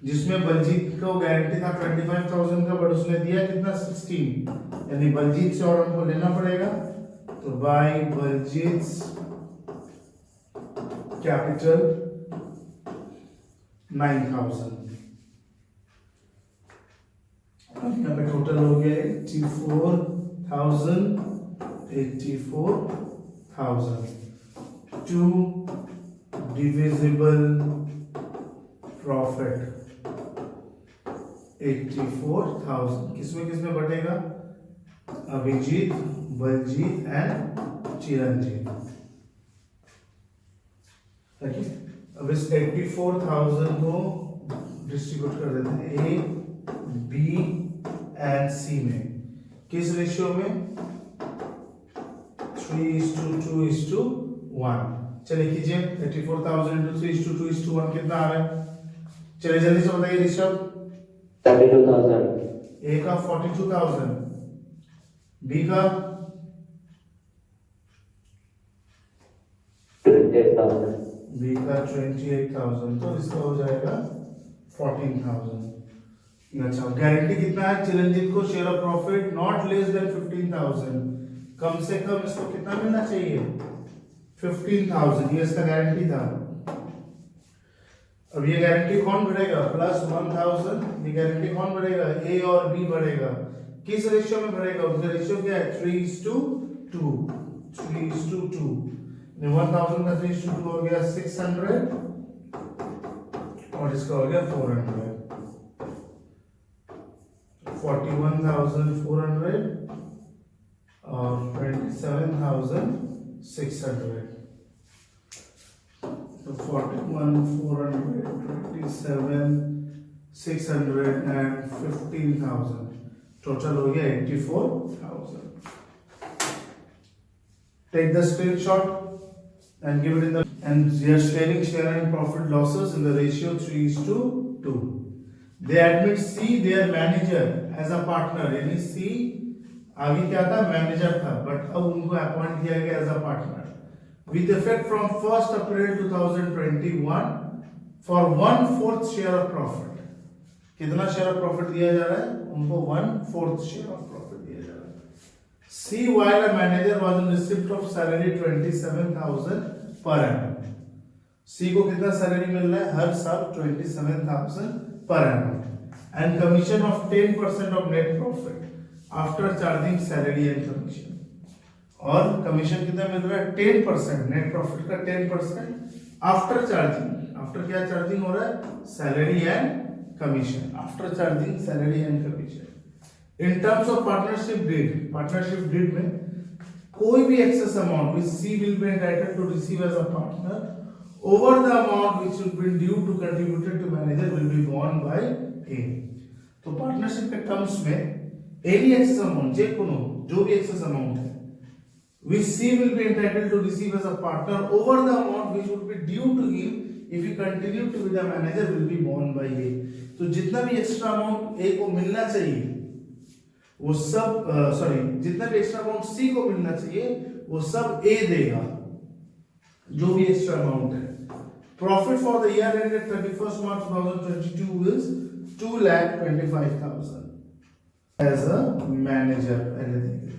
जिसमें बलजीत को गारंटी था 25,000 का, बट उसने दिया कितना? 16, यानी बलजीत से और हमको लेना पड़ेगा। तो बाय बलजीत कैपिटल 9,000। अब यहाँ पे टोटल हो गया 84,000 टू डिविजिबल प्रॉफिट 84,000 किसमें बटेगा? अभिजीत, बलजीत एंड चिरंजीत। ठीक, अब इस 84,000 को डिस्ट्रीब्यूट कर देते हैं ए, बी एंड सी में। किस रेशियो में? 3:2:1। चलिए कीजिए, 84,000 into 3:2:1 कितना आ रहा है? चलिए जल्दी से बताइए ऋषभ। 32,000। ए का 42,000, बी का 28,000। बी का 28,000, तो इसका हो जाएगा 14,000। अच्छा, गारंटी कितना है चिरंजीत को? Share of profit not less than 15,000, कम से कम इसको कितना मिलना चाहिए? 15,000, ये इसका गारंटी था। अब ये गारंटी कौन भरेगा? प्लस 1,000, ये गारंटी कौन भरेगा? ए और बी भरेगा। किस रेशियो में भरेगा? उसका रेशियो क्या है? 3:2, 3:2। 1,000 का 3:2 हो गया 600 और इसका हो गया 400, 41,400 और 27,600। तो 41,400, 27,600 and 15,000, टोटल हो गया 84,000। Take the screenshot and give it in the, and they are sharing share and profit losses in the ratio 3:2. They admit C, their manager, as a partner, यानी C आगे क्या था? मैनेजर था, बट अब उनको अपॉइंट किया गया as a partner with effect from 1st April 2021 for 1/4 share of profit। कितना शेयर ऑफ प्रॉफिट दिया जा रहा है? उनको 1/4 शेयर ऑफ प्रॉफिट दिया जा रहा है। C, while a manager was in receipt of salary 27,000 per annum। C को कितना सैलरी मिल रहा है? हर साल 27,000 per annum and commission of 10% of net profit after charging salary and commission। और कमीशन कितना मिल रहा है? 10%, नेट प्रॉफिट का 10% आफ्टर चार्जिंग। आफ्टर क्या चार्जिंग हो रहा है? Salary and commission, after charging salary and commission. In terms of partnership deed, partnership deed में कोई भी excess amount which C will be entitled to receive as a partner over the amount which will be due to contributed to manager will be borne by A. तो पार्टनरशिप के टर्म्स में एनी एक्सेस अमाउंट, जे कोनो जो भी एक्सेस अमाउंट है which C will be entitled to receive as a partner over the amount which would be due to him if he continue to be the manager will be borne by A। तो जितना भी एक्स्ट्रा अमाउंट A को मिलना चाहिए वो सब जितना भी एक्स्ट्रा अमाउंट C को मिलना चाहिए वो सब A देगा, जो भी एक्स्ट्रा अमाउंट है। Profit for the year ended 31st March 2022 is 2,25,000 as a manager. पहले देख लेते हैं।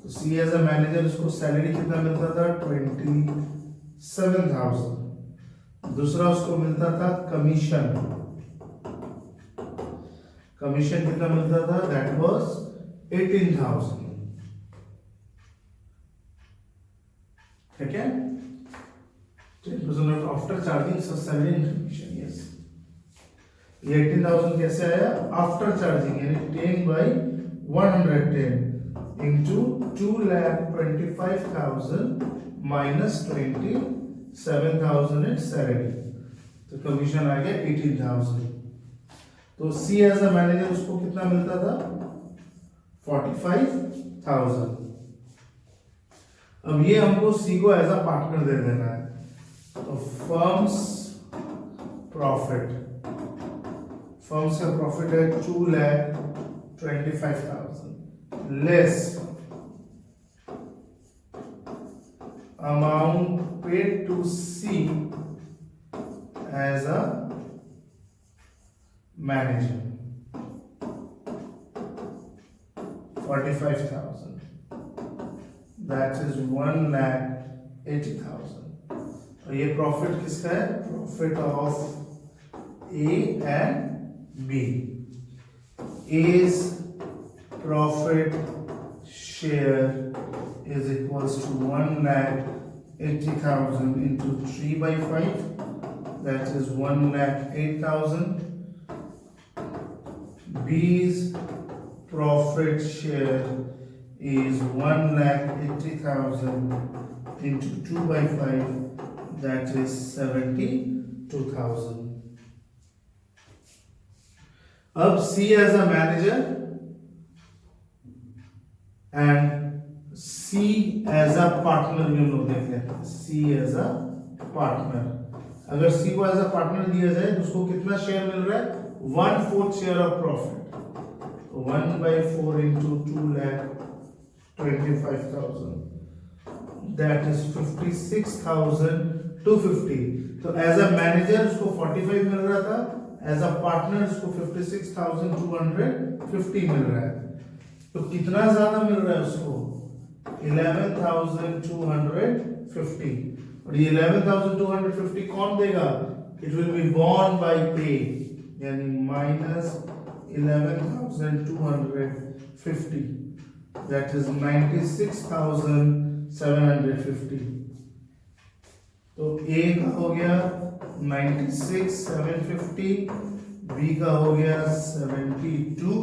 तो सी एज अ मैनेजर उसको सैलरी कितना मिलता था? 27,000। दूसरा उसको मिलता था कमीशन, कमीशन कितना मिलता था? That was 18,000। ठीक है, 10% after charging salary and commission. Yes, ये 18,000 कैसे आया? आफ्टर चार्जिंग, यानी 10/110 into 2,25,000 minus 27,000 is salary, तो कमीशन आ गया 18,000। तो सी एज अ मैनेजर उसको कितना मिलता था? 45,000। अब ये हमको सी को एज अ पार्टनर दे देना है, तो फर्म्स का प्रॉफिट है 2,25,000 less amount paid to C as a manager, 45,000, that is 1,80,000। तो ये प्रॉफिट किसका है? Profit of A and B। A's profit share is equals to 1,80,000 into 3/5, that is 1,08,000। B's profit share is 1,80,000 into 2/5, that is 72,000। अब C as a manager and C as a partner भी हम लोग देख लेते हैं। C as a partner, अगर C को as a partner दिया जाए तो उसको कितना शेयर मिल रहा है? 1/4 share of profit, 1/4 into 2,25,000, that is 56,250। तो एज अ मैनेजर उसको 45 मिल रहा था, एज अ पार्टनर उसको 56,250 मिल रहा है। तो कितना ज्यादा मिल रहा है उसको? 11,250। और ये 11,250 कौन देगा? It will be borne by pay, यानी माइनस 11,250, दैट इज 96,750। तो ए का हो गया 96,750, बी का हो गया 72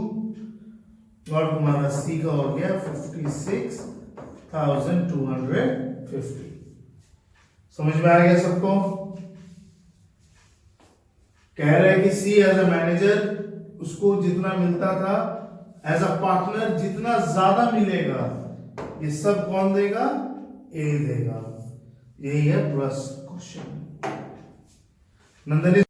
और तुम्हारा सी का हो गया 56,250। समझ में आ गया सबको? कह रहे हैं कि सी एज अ मैनेजर उसको जितना मिलता था, एज अ पार्टनर जितना ज्यादा मिलेगा, ये सब कौन देगा? ए देगा। यही है प्रश्न क्वेश्चन। नंदनी